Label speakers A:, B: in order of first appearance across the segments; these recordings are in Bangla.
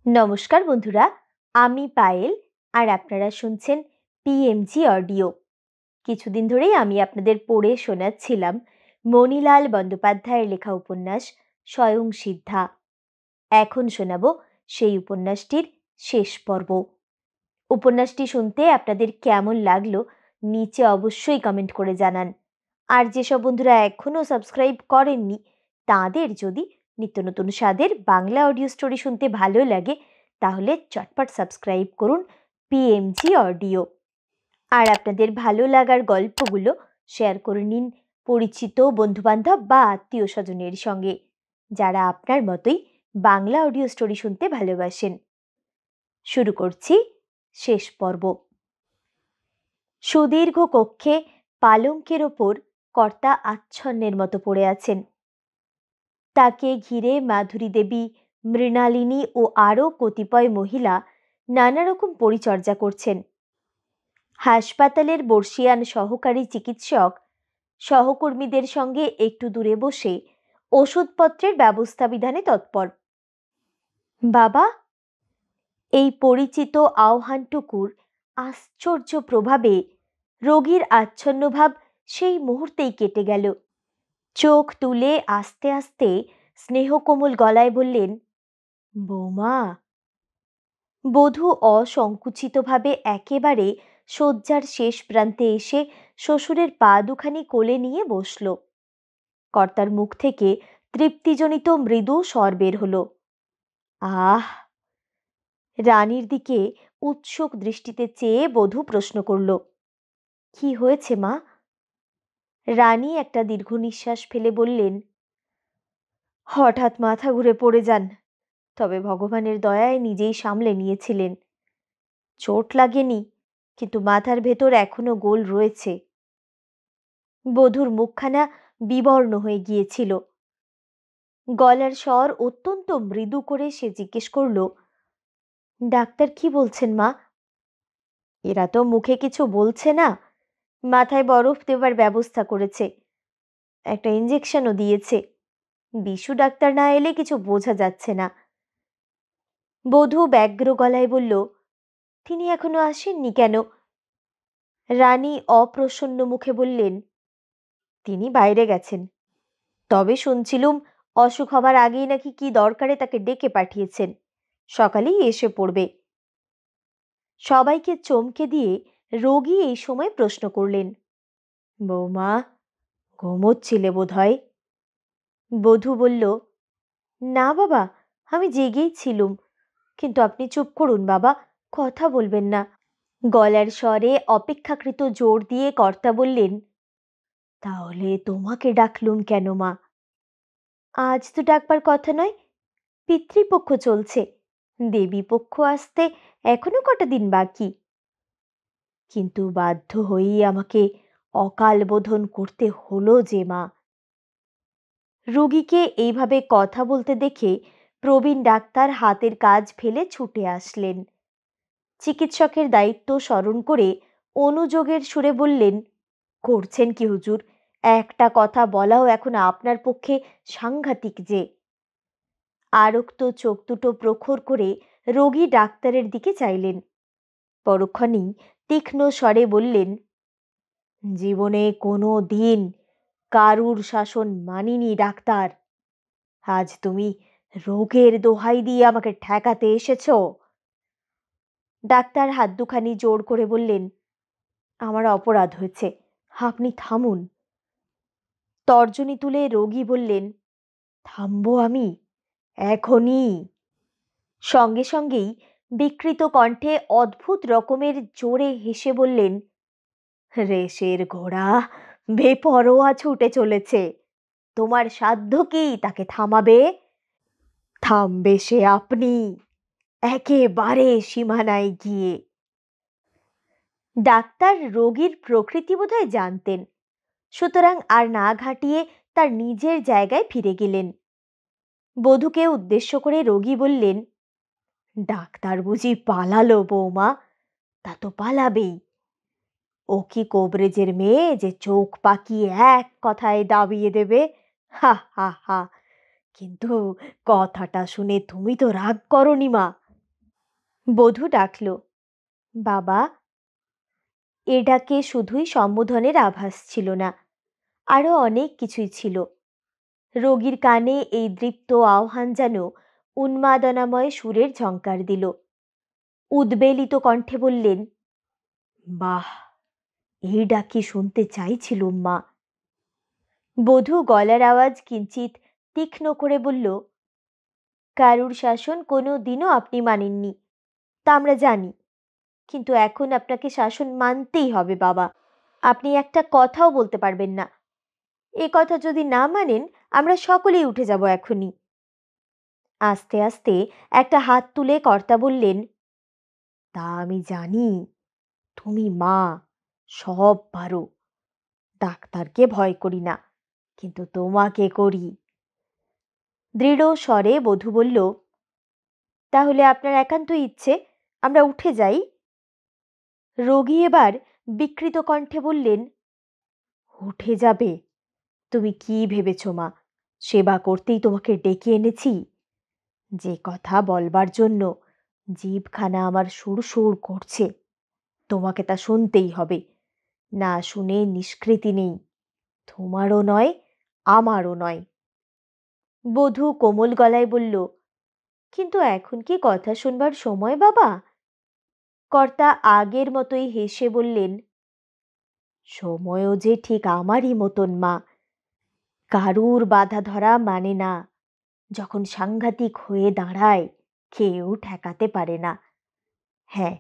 A: নমস্কার বন্ধুরা, আমি পায়েল আর আপনারা শুনছেন পিএমজি অডিও। কিছুদিন ধরেই আমি আপনাদের পড়ে শোনাচ্ছিলাম মণিলাল বন্দ্যোপাধ্যায়ের লেখা উপন্যাস স্বয়ং সিদ্ধা। এখন শোনাবো সেই উপন্যাসটির শেষ পর্ব। উপন্যাসটি শুনতে আপনাদের কেমন লাগলো নিচে অবশ্যই কমেন্ট করে জানান। আর যেসব বন্ধুরা এখনও সাবস্ক্রাইব করেননি তাদের যদি নিত্য নতুন স্বাদের বাংলা অডিও স্টোরি শুনতে ভালো লাগে তাহলে চটপট সাবস্ক্রাইব করুন পিএমজি অডিও। আর আপনাদের ভালো লাগার গল্পগুলো শেয়ার করে নিন পরিচিত বন্ধুবান্ধব বা আত্মীয় স্বজনের সঙ্গে যারা আপনার মতোই বাংলা অডিও স্টোরি শুনতে ভালোবাসেন। শুরু করছি শেষ পর্ব। সুদীর্ঘ কক্ষে পালঙ্কের ওপর কর্তা আচ্ছন্নের মতো পড়ে আছেন। তাকে ঘিরে মাধুরী দেবী, মৃণালিনী ও আরও কতিপয় মহিলা নানা রকম পরিচর্যা করছেন। হাসপাতালের বর্ষিয়ান সহকারী চিকিৎসক সহকর্মীদের সঙ্গে একটু দূরে বসে ওষুধপত্রের ব্যবস্থা বিধানে তৎপর। বাবা, এই পরিচিত আহ্বানটুকুর আশ্চর্য প্রভাবে রোগীর আচ্ছন্নভাব সেই মুহূর্তেই কেটে গেল। চোখ তুলে আস্তে আস্তে স্নেহকোমল গলায় বললেন, বৌমা। বধূ অসংকুচিতভাবে একেবারে শয্যার শেষ প্রান্তে এসে শ্বশুরের পা দুখানি কোলে নিয়ে বসল। কর্তার মুখ থেকে তৃপ্তিজনিত মৃদু স্বর বের হলো, আহ। রানীর দিকে উৎসুক দৃষ্টিতে চেয়ে বধূ প্রশ্ন করল, কি হয়েছে মা? রানী একটা দীর্ঘ নিঃশ্বাস ফেলে বললেন, হঠাৎ মাথা ঘুরে পড়ে যান, তবে ভগবানের দয়ায় নিজেই সামলে নিয়েছিলেন। চোট লাগেনি, কিন্তু মাথার ভেতর এখনো গোল রয়েছে। বধূর মুখখানা বিবর্ণ হয়ে গিয়েছিল। গলার স্বর অত্যন্ত মৃদু করে সে জিজ্ঞেস করল, ডাক্তার কি বলছেন মা? এরা তো মুখে কিছু বলছে না, মাথায় বরফ দেওয়ার ব্যবস্থা করেছে, একটা ইঞ্জেকশনও দিয়েছে। বিশু ডাক্তার না এলে কিছু বোঝা যাচ্ছে না। বধূ ব্যগ্র গলায় বলল, তিনি এখনো আসেননি কেন? রানী অপ্রসন্ন মুখে বললেন, তিনি বাইরে গেছেন, তবে শুনছিলুম অসুখ হবার আগেই নাকি কি দরকারে তাকে ডেকে পাঠিয়েছেন, সকালেই এসে পড়বে। সবাইকে চমকে দিয়ে রোগী এই সময় প্রশ্ন করলেন, বৌমা, ঘুমোচ্ছিলে বোধ হয়? বধূ বলল, না বাবা, আমি জেগেই ছিলুম, কিন্তু আপনি চুপ করুন বাবা, কথা বলবেন না। গলার স্বরে অপেক্ষাকৃত জোর দিয়ে কর্তা বললেন, তাহলে তোমাকে ডাকলুম কেন মা? আজ তো ডাকবার কথা নয়, পিতৃপক্ষ চলছে, দেবী পক্ষ আসতে এখনো কটা দিন বাকি। কিন্তু বাধ্য হয়েই আমাকে অকাল বোধন করতে হলো যে মা। রোগীকে এইভাবে কথা বলতে দেখে প্রবীণ ডাক্তার হাতের কাজ ফেলে ছুটে আসলেন। চিকিৎসকের দায়িত্ব স্মরণ করে অনুযোগের সুরে বললেন, করছেন কি হুজুর? একটা কথা বলাও এখন আপনার পক্ষে সাংঘাতিক যে। আরক্ত চোখ দুটো প্রখর করে রোগী ডাক্তারের দিকে চাইলেন। পরক্ষণেই তীক্ষ্ণ স্বরে বললেন, জীবনে কোনো দিন কারুর শাসন মানিনি ডাক্তার, আজ তুমি রোগের দোহাই দিয়ে আমাকে ঠেকাতে এসেছ। ডাক্তার হাত দুখানি জোর করে বললেন, আমার অপরাধ হয়েছে, আপনি থামুন। তর্জনী তুলে রোগী বললেন, থামবো আমি এখনই। সঙ্গে সঙ্গেই বিকৃত কণ্ঠে অদ্ভুত রকমের জোরে হেসে বললেন, রেশের ঘোড়া বেপরোয়া ছুটে চলেছে, তোমার সাধ্য কি তাকে থামাবে? থামবে সে আপনি, একেবারে সীমানায় গিয়ে। ডাক্তার রোগীর প্রকৃতি বোধহয় জানতেন, সুতরাং আর না ঘাটিয়ে তার নিজের জায়গায় ফিরে গেলেন। বধূকে উদ্দেশ্য করে রোগী বললেন, ডাক্তার বুঝি পালালো বৌমা? তা তো পালাবেই, ও কি কোবরেজের মেয়ে যে চোখ পাকিয়ে এক কথায় দাবিয়ে দেবে? হা হা হা। কিন্তু কথাটা শুনে তুমি তো রাগ করনি মা? বধূ ডাকল, বাবা। এ ডাকে শুধুই সম্বোধনের আভাস ছিল না, আরো অনেক কিছুই ছিল। রোগীর কানে এই দৃপ্ত আহ্বান যেন উন্মাদনাময় সুরের ঝংকার দিল। উদ্বেলিত কণ্ঠে বললেন, বাহ, এই ডাকি শুনতে চাইছিলুম মা। বধূ গলার আওয়াজ কিঞ্চিত তীক্ষ্ণ করে বলল, কারুর শাসন কোনো দিনও আপনি মানেননি, তা আমরা জানি, কিন্তু এখন আপনাকে শাসন মানতেই হবে বাবা। আপনি একটা কথাও বলতে পারবেন না। এ কথা যদি না মানেন, আমরা সকলেই উঠে যাব এখনই। আস্তে আস্তে একটা হাত তুলে কর্তা বললেন, তা আমি জানি, তুমি মা, সব পারো। ডাক্তারকে ভয় করি না, কিন্তু তোমাকে করি। দৃঢ় স্বরে বধূ বলল, তাহলে আপনার একান্ত ইচ্ছে আমরা উঠে যাই? রোগী এবার বিকৃত কণ্ঠে বললেন, উঠে যাবে? তুমি কি ভেবেছ মা, সেবা করতেই তোমাকে ডেকে এনেছি? যে কথা বলবার জন্য জিভখানা আমার সুরসুর করছে, তোমাকে তা শুনতেই হবে। না শুনে নিষ্কৃতি নেই, তোমারও নয়, আমারও নয়। বধূ কোমল গলায় বলল, কিন্তু এখন কি কথা শুনবার সময় বাবা? কর্তা আগের মতোই হেসে বললেন, সময়ও যে ঠিক আমারই মতন মা, কারুর বাধা ধরা মানে না। যখন সাংঘাতিক হয়ে দাঁড়ায়, কেউ ঠেকাতে পারে না। হ্যাঁ,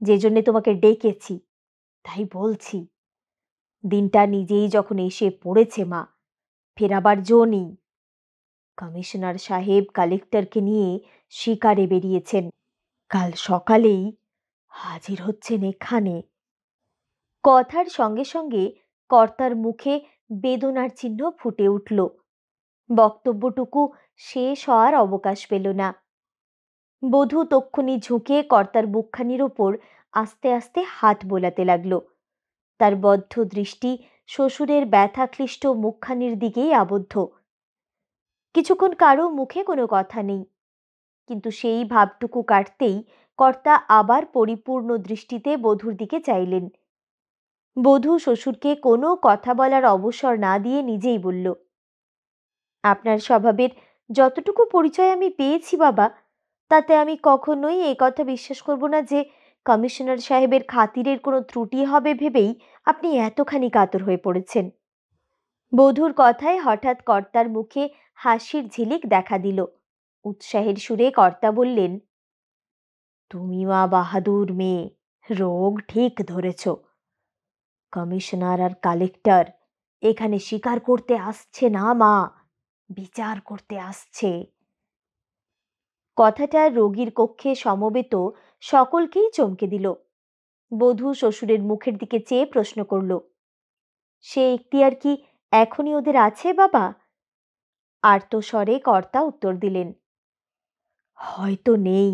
A: যে জন্যে তোমাকে ডেকেছি তাই বলছি। দিনটা নিজেই যখন এসে পড়েছে মা, ফেরাবার জো নেই। কমিশনার সাহেব কালেক্টরকে নিয়ে শিকারে বেরিয়েছেন, কাল সকালেই হাজির হচ্ছেন এখানে। কথার সঙ্গে সঙ্গে কর্তার মুখে বেদনার চিহ্ন ফুটে উঠল। বক্তব্যটুকু শেষ হওয়ার অবকাশ পেল না। বধূ তক্ষুনি ঝুঁকে কর্তার বুকখানির ওপর আস্তে আস্তে হাত বোলাতে লাগল। তার বদ্ধ দৃষ্টি শ্বশুরের ব্যথাক্লিষ্ট মুখখানির দিকেই আবদ্ধ। কিছুক্ষণ কারো মুখে কোনো কথা নেই, কিন্তু সেই ভাবটুকু কাটতেই কর্তা আবার পরিপূর্ণ দৃষ্টিতে বধূর দিকে চাইলেন। বধূ শ্বশুরকে কোনো কথা বলার অবসর না দিয়ে নিজেই বলল, আপনার স্বভাবের যতটুকু পরিচয় আমি পেয়েছি বাবা, তাতে আমি কখনোই এ কথা বিশ্বাস করব না যে কমিশনার সাহেবের খাতিরের কোনো ত্রুটি হবে ভেবেই আপনি এতখানি কাতর হয়ে পড়েছেন। বধূর কথায় হঠাৎ কর্তার মুখে হাসির ঝিলিক দেখা দিল। উৎসাহের সুরে কর্তা বললেন, তুমি মা বাহাদুর মেয়ে, রোগ ঠিক ধরেছ। কমিশনার আর কালেক্টর এখানে শিকার করতে আসছে না মা, বিচার করতে আসছে। কথাটা রোগীর কক্ষে সমবেত সকলকেই চমকে দিল। বধূ শ্বশুরের মুখের দিকে চেয়ে প্রশ্ন করল, সে এখতিয়ার কি এখনই ওদের আছে বাবা? আর্তস্বরে কর্তা উত্তর দিলেন, হয়তো নেই,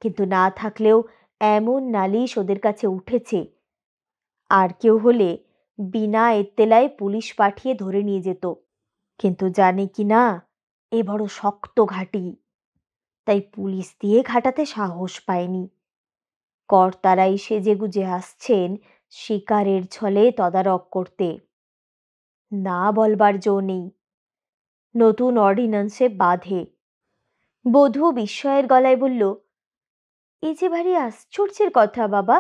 A: কিন্তু না থাকলেও এমন নালিশ ওদের কাছে উঠেছে, আর কেউ হলে বিনা এত্তেলায় পুলিশ পাঠিয়ে ধরে নিয়ে যেত। কিন্তু জানে কি না, এ বড় শক্ত ঘাঁটি, তাই পুলিশ দিয়ে ঘাটাতে সাহস পায়নি। কর্তারাই সেজেগুজে আসছেন শিকারের ছলে তদারক করতে। না বলবার জো নেই, নতুন অর্ডিন্যান্সে বাধে। বধূ বিস্ময়ের গলায় বলল, এই যে ভারী আশ্চর্যের কথা বাবা,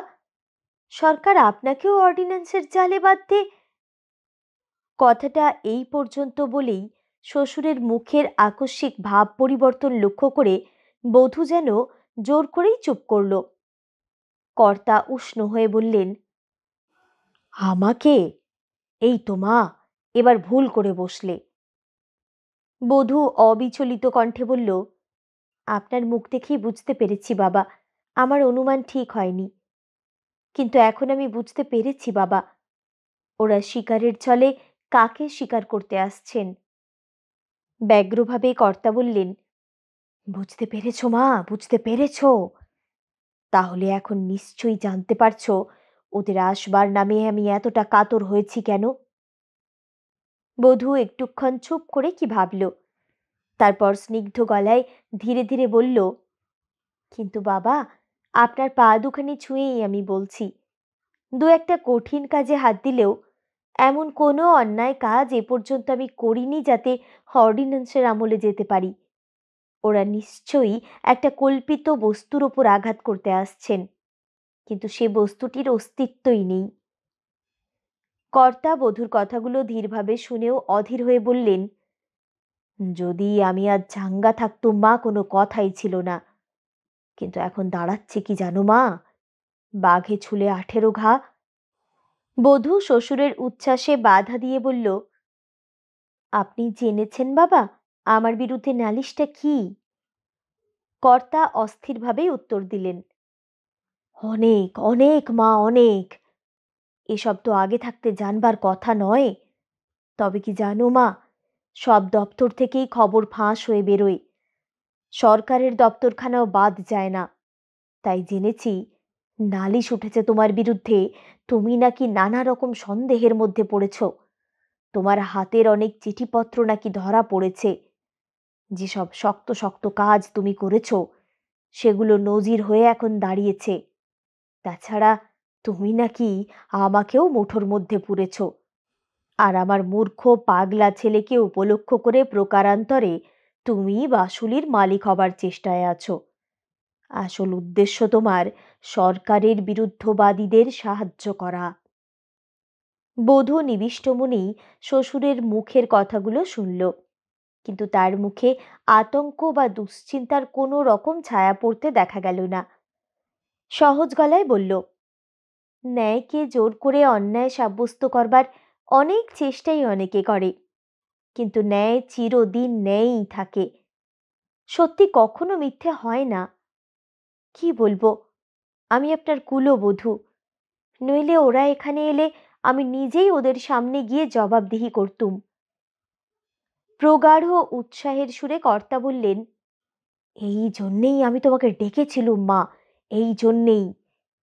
A: সরকার আপনাকেও অর্ডিন্যান্সের জালে বাঁধতে। কথাটা এই পর্যন্ত বলেই শ্বশুরের মুখের আকস্মিক ভাব পরিবর্তন লক্ষ্য করে বধূ যেন জোর করেই চুপ করল। কর্তা উষ্ণ হয়ে বললেন, আমাকে? এই তো মা, এবার ভুল করে বসলে। বধূ অবিচলিত কণ্ঠে বলল, আপনার মুখ দেখেই বুঝতে পেরেছি বাবা, আমার অনুমান ঠিক হয়নি। কিন্তু এখন আমি বুঝতে পেরেছি বাবা, ওরা শিকারের ছলে কাকে শিকার করতে আসছেন। ব্যগ্রভাবে কর্তা বললেন, বুঝতে পেরেছ মা, বুঝতে পেরেছ? তাহলে এখন নিশ্চয়ই জানতে পারছো ওদের আসবার নামে আমি এতটা কাতর হয়েছি কেন। বধূ একটুক্ষণ চুপ করে কি ভাবল, তারপর স্নিগ্ধ গলায় ধীরে ধীরে বলল, কিন্তু বাবা, আপনার পা দুখানি ছুঁয়েই আমি বলছি, দু একটা কঠিন কাজে হাত দিলেও এমন কোনো অন্যায় কাজ এ পর্যন্ত আমি করিনি যাতে অর্ডিন্যান্সের আমলে যেতে পারি। ওরা নিশ্চয়ই একটা কল্পিত বস্তুর ওপর আঘাত করতে আসছেন, কিন্তু সে বস্তুটির অস্তিত্বই নেই। কর্তা বধূর কথাগুলো ধীরভাবে শুনেও অধীর হয়ে বললেন, যদি আমি আজ ঝাঙ্গা থাকতুম মা, কোনো কথাই ছিল না। কিন্তু এখন দাঁড়াচ্ছে কি জানো মা, বাঘে ছুলে 18 ঘা। বধূ শ্বশুরের উচ্ছ্বাসে বাধা দিয়ে বলল, আপনি জেনেছেন বাবা আমার বিরুদ্ধে নালিশটা কি? কর্তা অস্থিরভাবেই উত্তর দিলেন, অনেক অনেক মা, অনেক। এসব তো আগে থাকতে জানবার কথা নয়। তবে কি জানো মা, সব দপ্তর থেকেই খবর ফাঁস হয়ে বেরোয়, সরকারের দপ্তরখানাও বাদ যায় না। তাই জেনেছি নালিশ উঠেছে তোমার বিরুদ্ধে, তুমি নাকি নানা রকম সন্দেহের মধ্যে পড়েছ, তোমার হাতের অনেক চিঠিপত্র নাকি ধরা পড়েছে, যেসব শক্ত শক্ত কাজ তুমি করেছ সেগুলো নজির হয়ে এখন দাঁড়িয়েছে। তাছাড়া তুমি নাকি আমাকেও মুঠোর মধ্যে পুরেছ, আর আমার মূর্খ পাগলা ছেলেকে উপলক্ষ করে প্রকারান্তরে তুমি বাসুলির মালিক হবার চেষ্টায় আছো। আসল উদ্দেশ্য তোমার সরকারের বিরুদ্ধবাদীদের সাহায্য করা। বধূ নিবিষ্ট মনেই শ্বশুরের মুখের কথাগুলো শুনল, কিন্তু তার মুখে আতঙ্ক বা দুশ্চিন্তার কোনো রকম ছায়া পড়তে দেখা গেল না। সহজ গলায় বলল, ন্যায়কে জোর করে অন্যায় সাব্যস্ত করবার অনেক চেষ্টাই অনেকে করে, কিন্তু ন্যায় চিরদিন ন্যায়ই থাকে। সত্যি কখনো মিথ্যে হয় না। কি বলবো, আমি আপনার কুলবধূ, নইলে ওরা এখানে এলে আমি নিজেই ওদের সামনে গিয়ে জবাবদিহি করতুম। প্রগাঢ় উৎসাহের সুরে কর্তা বললেন, এই জন্যেই আমি তোমাকে ডেকেছিলুম মা, এই জন্যেই,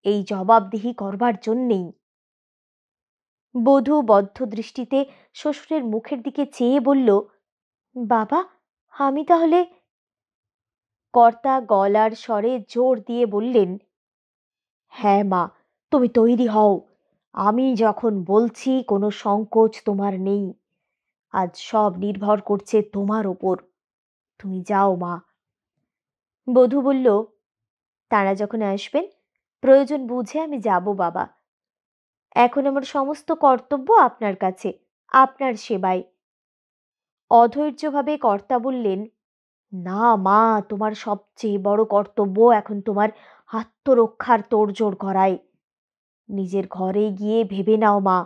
A: এই জবাবদিহি করবার জন্যেই। বধূ বদ্ধ দৃষ্টিতে শ্বশুরের মুখের দিকে চেয়ে বলল, বাবা, আমি তাহলে? কর্তা গলার স্বরে জোর দিয়ে বললেন, হ্যাঁ মা, তুমি তৈরি হও। আমি যখন বলছি কোনো সংকোচ তোমার নেই। আজ সব নির্ভর করছে তোমার ওপর। তুমি যাও মা। বধূ বলল, তারা যখন আসবেন প্রয়োজন বুঝে আমি যাব বাবা। এখন আমার সমস্ত কর্তব্য আপনার কাছে, আপনার সেবায়। অধৈর্যভাবে কর্তা বললেন, না মা, তোমার সবচেয়ে বড় কর্তব্য এখন তোমার আত্মরক্ষার তোড়জোড় করাই। নিজের ঘরে গিয়ে ভেবে নাও মা,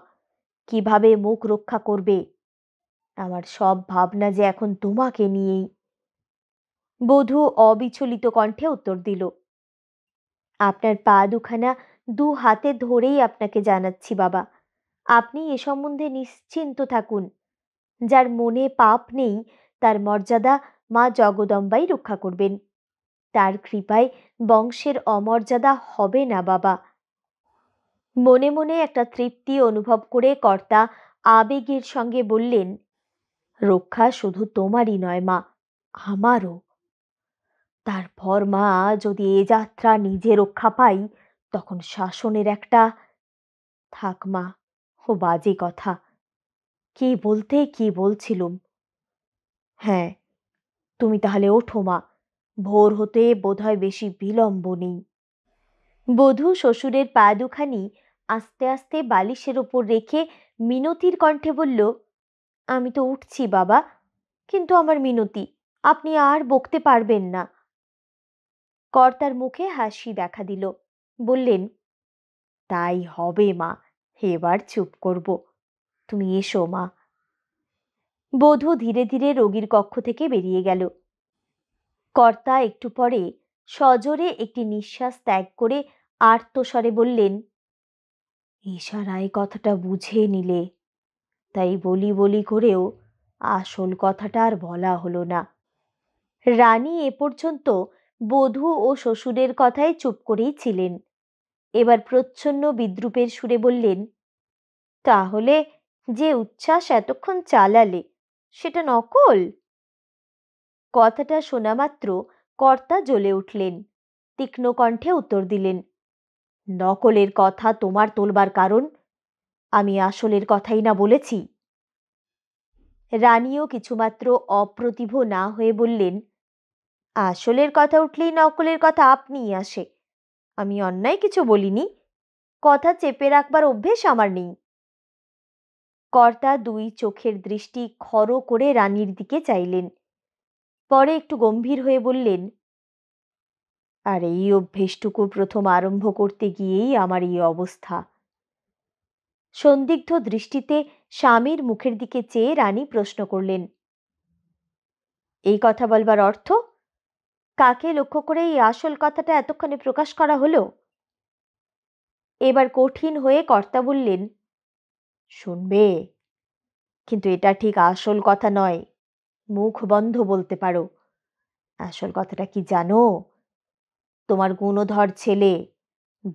A: কিভাবে মুখ রক্ষা করবে। আমার সব ভাবনা যে এখন তোমাকে নিয়েই। বধূ অবিচলিত কণ্ঠে উত্তর দিল, আপনার পা দুখানা দু হাতে ধরেই আপনাকে জানাচ্ছি বাবা, আপনি এ সম্বন্ধে নিশ্চিন্ত থাকুন। যার মনে পাপ নেই তার মর্যাদা মা জগদম্বাই রক্ষা করবেন। তার কৃপায় বংশের অমর্যাদা হবে না বাবা। মনে মনে একটা তৃপ্তি অনুভব করে কর্তা আবেগের সঙ্গে বললেন, রক্ষা শুধু তোমারই নয় মা, আমারও। তারপর মা, যদি এ যাত্রা নিজে রক্ষা পাই তখন শাসনের একটা, থাক মা, ও বাজে কথা। কি বলতে কি বলছিলুম। হ্যাঁ, তুমি তাহলে ওঠো মা, ভোর হতে বোধহয় বেশি বিলম্ব নেই। বধূ শ্বশুরের পা দুখানি আস্তে আস্তে বালিশের ওপর রেখে মিনতির কণ্ঠে বলল, আমি তো উঠছি বাবা, কিন্তু আমার মিনতি, আপনি আর বকতে পারবেন না। কর্তার মুখে হাসি দেখা দিল, বললেন, তাই হবে মা, এবার চুপ করব। তুমি এসো মা। বধূ ধীরে ধীরে রোগীর কক্ষ থেকে বেরিয়ে গেল। কর্তা একটু পরে সজোরে একটি নিঃশ্বাস ত্যাগ করে আর্তস্বরে বললেন, ইশারায় কথাটা বুঝে নিলে, তাই বলি বলি করেও আসল কথাটা আর বলা হলো না। রানী এ পর্যন্ত বধূ ও শ্বশুরের কথায় চুপ করেই ছিলেন। এবার প্রচ্ছন্ন বিদ্রূপের সুরে বললেন, তাহলে যে উচ্ছ্বাস এতক্ষণ চালালে সেটা নকল? কথাটা শোনা মাত্র কর্তা জ্বলে উঠলেন। তীক্ষ্ণ কণ্ঠে উত্তর দিলেন, নকলের কথা তোমার তোলবার কারণ? আমি আসলের কথাই না বলেছি। রানীও কিছুমাত্র অপ্রতিভ না হয়ে বললেন, আসলের কথা উঠলেই নকলের কথা আপনিই আসে। আমি অন্যায় কিছু বলিনি, কথা চেপে রাখবার অভ্যেস আমার নেই। কর্তা দুই চোখের দৃষ্টি খড়ো করে রানীর দিকে চাইলেন, পরে একটু গম্ভীর হয়ে বললেন, আর এই অভ্যেসটুকু প্রথম আরম্ভ করতে গিয়েই আমার এই অবস্থা। সন্দিগ্ধ দৃষ্টিতে স্বামীর মুখের দিকে চেয়ে রানী প্রশ্ন করলেন, এই কথা বলবার অর্থ? কাকে লক্ষ্য করে এই আসল কথাটা এতক্ষণে প্রকাশ করা হলো? এবার কঠিন হয়ে কর্তা বললেন, শুনবে, কিন্তু এটা ঠিক আসল কথা নয়, মুখ বন্ধ বলতে পারো। আসল কথাটা কি জানো? তোমার গুণধর ছেলে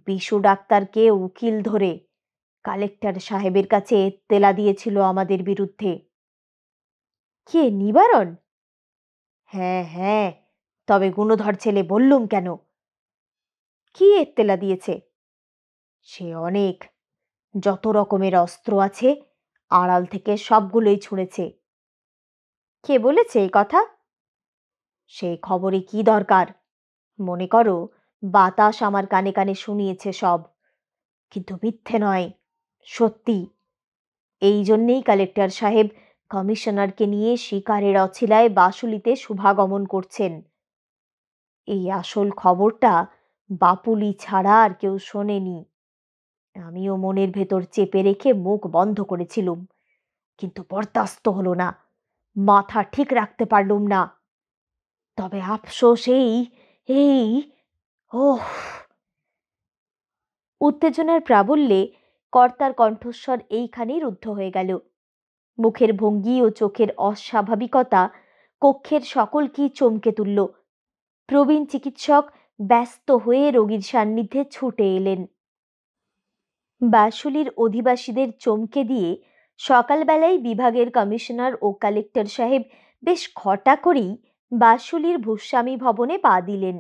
A: বিশু ডাক্তারকে উকিল ধরে কালেক্টর সাহেবের কাছে এত্তেলা দিয়েছিল আমাদের বিরুদ্ধে। কে, নিবারণ? হ্যাঁ হ্যাঁ, তবে গুণধর ছেলে বললুম কেন? কি এত্তেলা দিয়েছে? সে অনেক, যত রকমের অস্ত্র আছে আড়াল থেকে সবগুলোই ছুঁড়েছে। কে বলেছে এই কথা? সেই খবরে কি দরকার? মনে করো বাতাস আমার কানে কানে শুনিয়েছে সব, কিন্তু মিথ্যে নয়, সত্যি। এই জন্যেই কালেক্টর সাহেব কমিশনারকে নিয়ে শিকারের অছিলায় বাসুলিতে শুভাগমন করছেন। এই আসল খবরটা বাপুলি ছাড়া আর কেউ শোনেনি। আমিও মনের ভেতর চেপে রেখে মুখ বন্ধ করেছিলুম, কিন্তু বরদাস্ত হলো না, মাথা ঠিক রাখতে পারলুম না। তবে আফসোস এই এই ওহ! উত্তেজনার প্রাবল্যে কর্তার কণ্ঠস্বর এইখানেই রুদ্ধ হয়ে গেল। মুখের ভঙ্গি ও চোখের অস্বাভাবিকতা কক্ষের সকলকেই চমকে তুলল। প্রবীণ চিকিৎসক ব্যস্ত হয়ে রোগীর সান্নিধ্যে ছুটে এলেন। বাসুলির অধিবাসীদের চমকে দিয়ে সকালবেলায় বিভাগের কমিশনার ও কালেক্টর সাহেব বেশ ঘটা করেই বাসুলির ভূস্বামী ভবনে পা দিলেন।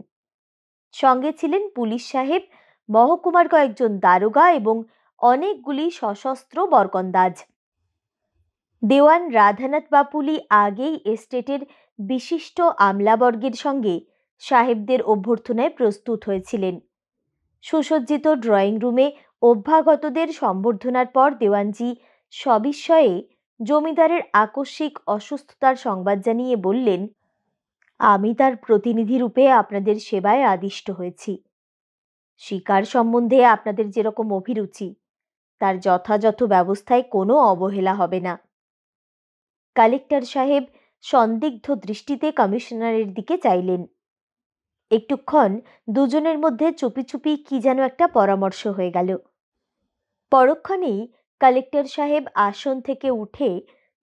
A: সঙ্গে ছিলেন পুলিশ সাহেব, মহকুমার কয়েকজন দারোগা এবং অনেকগুলি সশস্ত্র বরকন্দাজ। দেওয়ান রাধানাথ বাপুলি আগেই এস্টেটের বিশিষ্ট আমলাবর্গের সঙ্গে সাহেবদের অভ্যর্থনায় প্রস্তুত হয়েছিলেন। সুসজ্জিত ড্রয়িং রুমে অভ্যাগতদের সম্বর্ধনার পর দেওয়ানজি সবিস্ময়ে জমিদারের আকস্মিক অসুস্থতার সংবাদ জানিয়ে বললেন, আমি তার প্রতিনিধি রূপে আপনাদের সেবায় আদিষ্ট হয়েছি। শিকার সম্বন্ধে আপনাদের যেরকম অভিরুচি, তার যথাযথ ব্যবস্থায় কোনো অবহেলা হবে না। কালেক্টর সাহেব সন্দিগ্ধ দৃষ্টিতে কমিশনারের দিকে চাইলেন। একটুক্ষণ দুজনের মধ্যে চুপি চুপি কি যেন একটা পরামর্শ হয়ে গেল। পরক্ষণেই কালেক্টর সাহেব আসন থেকে উঠে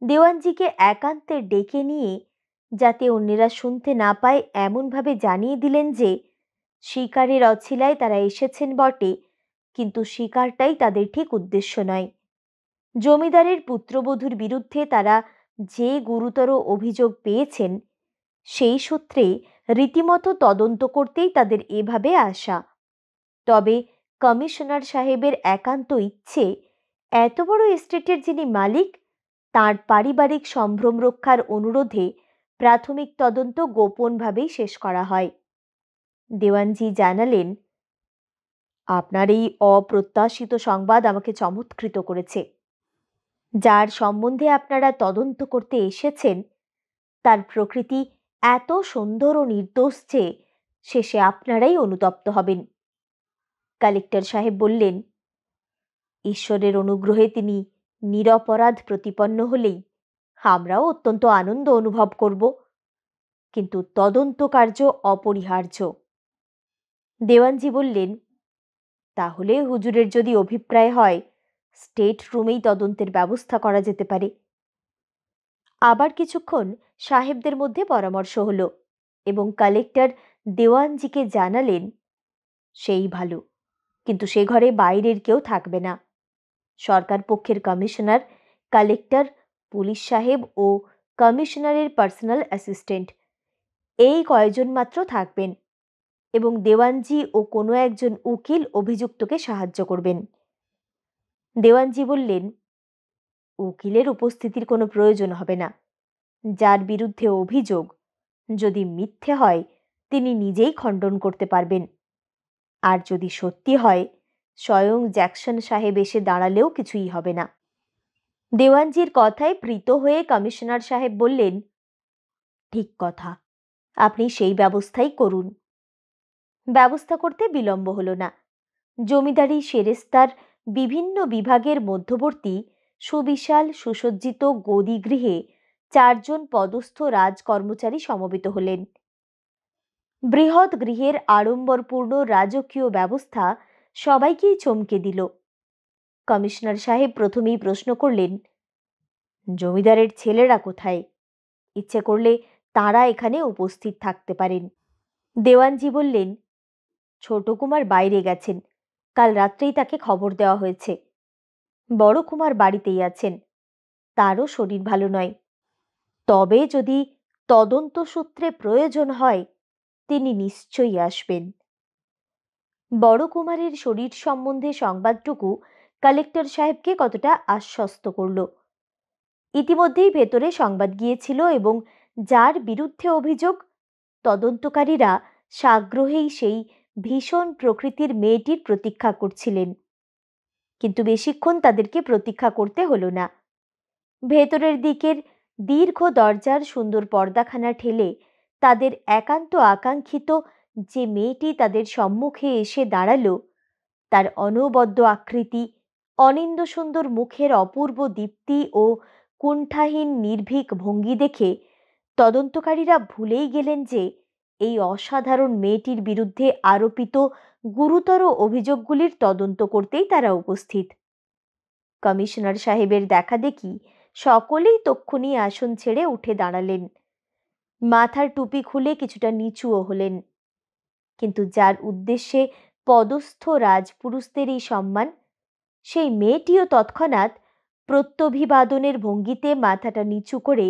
A: দেওয়ানজিকে একান্তে ডেকে নিয়ে, যাতে অন্যেরা শুনতে না পায় এমনভাবে জানিয়ে দিলেন যে শিকারের অছিলায় তারা এসেছেন বটে, কিন্তু শিকারটাই তাদের ঠিক উদ্দেশ্য নয়। জমিদারের পুত্রবধূর বিরুদ্ধে তারা যে গুরুতর অভিযোগ পেয়েছেন, সেই সূত্রে রীতিমতো তদন্ত করতেই তাদের এভাবে আসা। তবে কমিশনার সাহেবের একান্ত ইচ্ছে এত বড় এস্টেটের যিনি মালিক, তার পারিবারিক সম্ভ্রম রক্ষার অনুরোধে প্রাথমিক তদন্ত গোপনভাবেই শেষ করা হয়। দেওয়ানজি জানালেন, আপনার এই অপ্রত্যাশিত সংবাদ আমাকে চমৎকৃত করেছে। যার সম্বন্ধে আপনারা তদন্ত করতে এসেছেন, তার প্রকৃতি এত সুন্দর ও নির্দোষ যে শেষে আপনারাই অনুতপ্ত হবেন। কালেক্টর সাহেব বললেন, ঈশ্বরের অনুগ্রহে তিনি নিরপরাধ প্রতিপন্ন হলেই আমরাও অত্যন্ত আনন্দ অনুভব করব, কিন্তু তদন্ত কার্য অপরিহার্য। দেওয়ানজি বললেন, তাহলে হুজুরের যদি অভিপ্রায় হয়, স্টেট রুমেই তদন্তের ব্যবস্থা করা যেতে পারে। আবার কিছুক্ষণ সাহেবদের মধ্যে পরামর্শ হলো এবং কালেক্টর দেওয়ানজিকে জানালেন, সেই ভালো, কিন্তু সে ঘরে বাইরের কেউ থাকবে না। সরকার পক্ষের কমিশনার, কালেক্টর, পুলিশ সাহেব ও কমিশনারের পার্সোনাল অ্যাসিস্ট্যান্ট, এই কয়জন মাত্র থাকবেন। এবং দেওয়ানজি ও কোনো একজন উকিল অভিযুক্তকে সাহায্য করবেন। দেওয়ানজি বললেন, উকিলের উপস্থিতির কোনো প্রয়োজন হবে না। যার বিরুদ্ধে অভিযোগ যদি মিথ্যে হয় তিনি নিজেই খণ্ডন করতে পারবেন, আর যদি সত্যি হয় স্বয়ং জ্যাকসন সাহেব এসে দাঁড়ালেও কিছুই হবে না। দেওয়ানজির কথায় প্রীত হয়ে কমিশনার সাহেব বললেন, ঠিক কথা, আপনি সেই ব্যবস্থাই করুন। ব্যবস্থা করতে বিলম্ব হলো না। জমিদারি সেরেস্তার বিভিন্ন বিভাগের মধ্যবর্তী সুবিশাল সুসজ্জিত গদিগৃহে 4 জন পদস্থ রাজ কর্মচারী সমবেত হলেন। বৃহৎ গৃহের আড়ম্বরপূর্ণ রাজকীয় ব্যবস্থা সবাইকেই চমকে দিল। কমিশনার সাহেব প্রথমেই প্রশ্ন করলেন, জমিদারের ছেলেরা কোথায়? ইচ্ছে করলে তারা এখানে উপস্থিত থাকতে পারেন। দেওয়ানজি বললেন, ছোট কুমার বাইরে গেছেন, কাল রাত্রেই তাকে খবর দেওয়া হয়েছে। বড় কুমার বাড়িতেই আছেন, তারও শরীর ভালো নয়। তবে যদি তদন্ত সূত্রে প্রয়োজন হয় তিনি নিশ্চয়ই আসবেন। বড় কুমারের শরীর সম্বন্ধে সংবাদটুকু কালেক্টর সাহেবকে কতটা আশ্বস্ত করল। ইতিমধ্যেই ভেতরে সংবাদ গিয়েছিল এবং যার বিরুদ্ধে অভিযোগ তদন্তকারীরা সাগ্রহেই সেই ভীষণ প্রকৃতির মেয়েটির প্রতীক্ষা করছিলেন। কিন্তু বেশিক্ষণ তাদেরকে প্রতীক্ষা করতে হলো না। ভেতরের দিকের দীর্ঘ দরজার সুন্দর পর্দাখানা ঠেলে তাদের একান্ত আকাঙ্ক্ষিত যে মেয়েটি তাদের সম্মুখে এসে দাঁড়ালো, তার অনবদ্য আকৃতি, অনিন্দ সুন্দর মুখের অপূর্ব দীপ্তি ও কুণ্ঠাহীন নির্ভীক ভঙ্গি দেখে তদন্তকারীরা ভুলেই গেলেন যে এই অসাধারণ মেয়েটির বিরুদ্ধে আরোপিত গুরুতর অভিযোগগুলির তদন্ত করতেই তারা উপস্থিত। কমিশনার সাহেবের দেখা দেখি সকলেই তক্ষুনি আসন ছেড়ে উঠে দাঁড়ালেন। মাথার টুপি খুলে কিছুটা নিচুও হলেন। কিন্তু যার উদ্দেশ্যে পদস্থ রাজপুরুষদের এই সম্মান, সেই মেয়েটিও তৎক্ষণাৎ প্রত্যভিবাদনের ভঙ্গিতে মাথাটা নিচু করে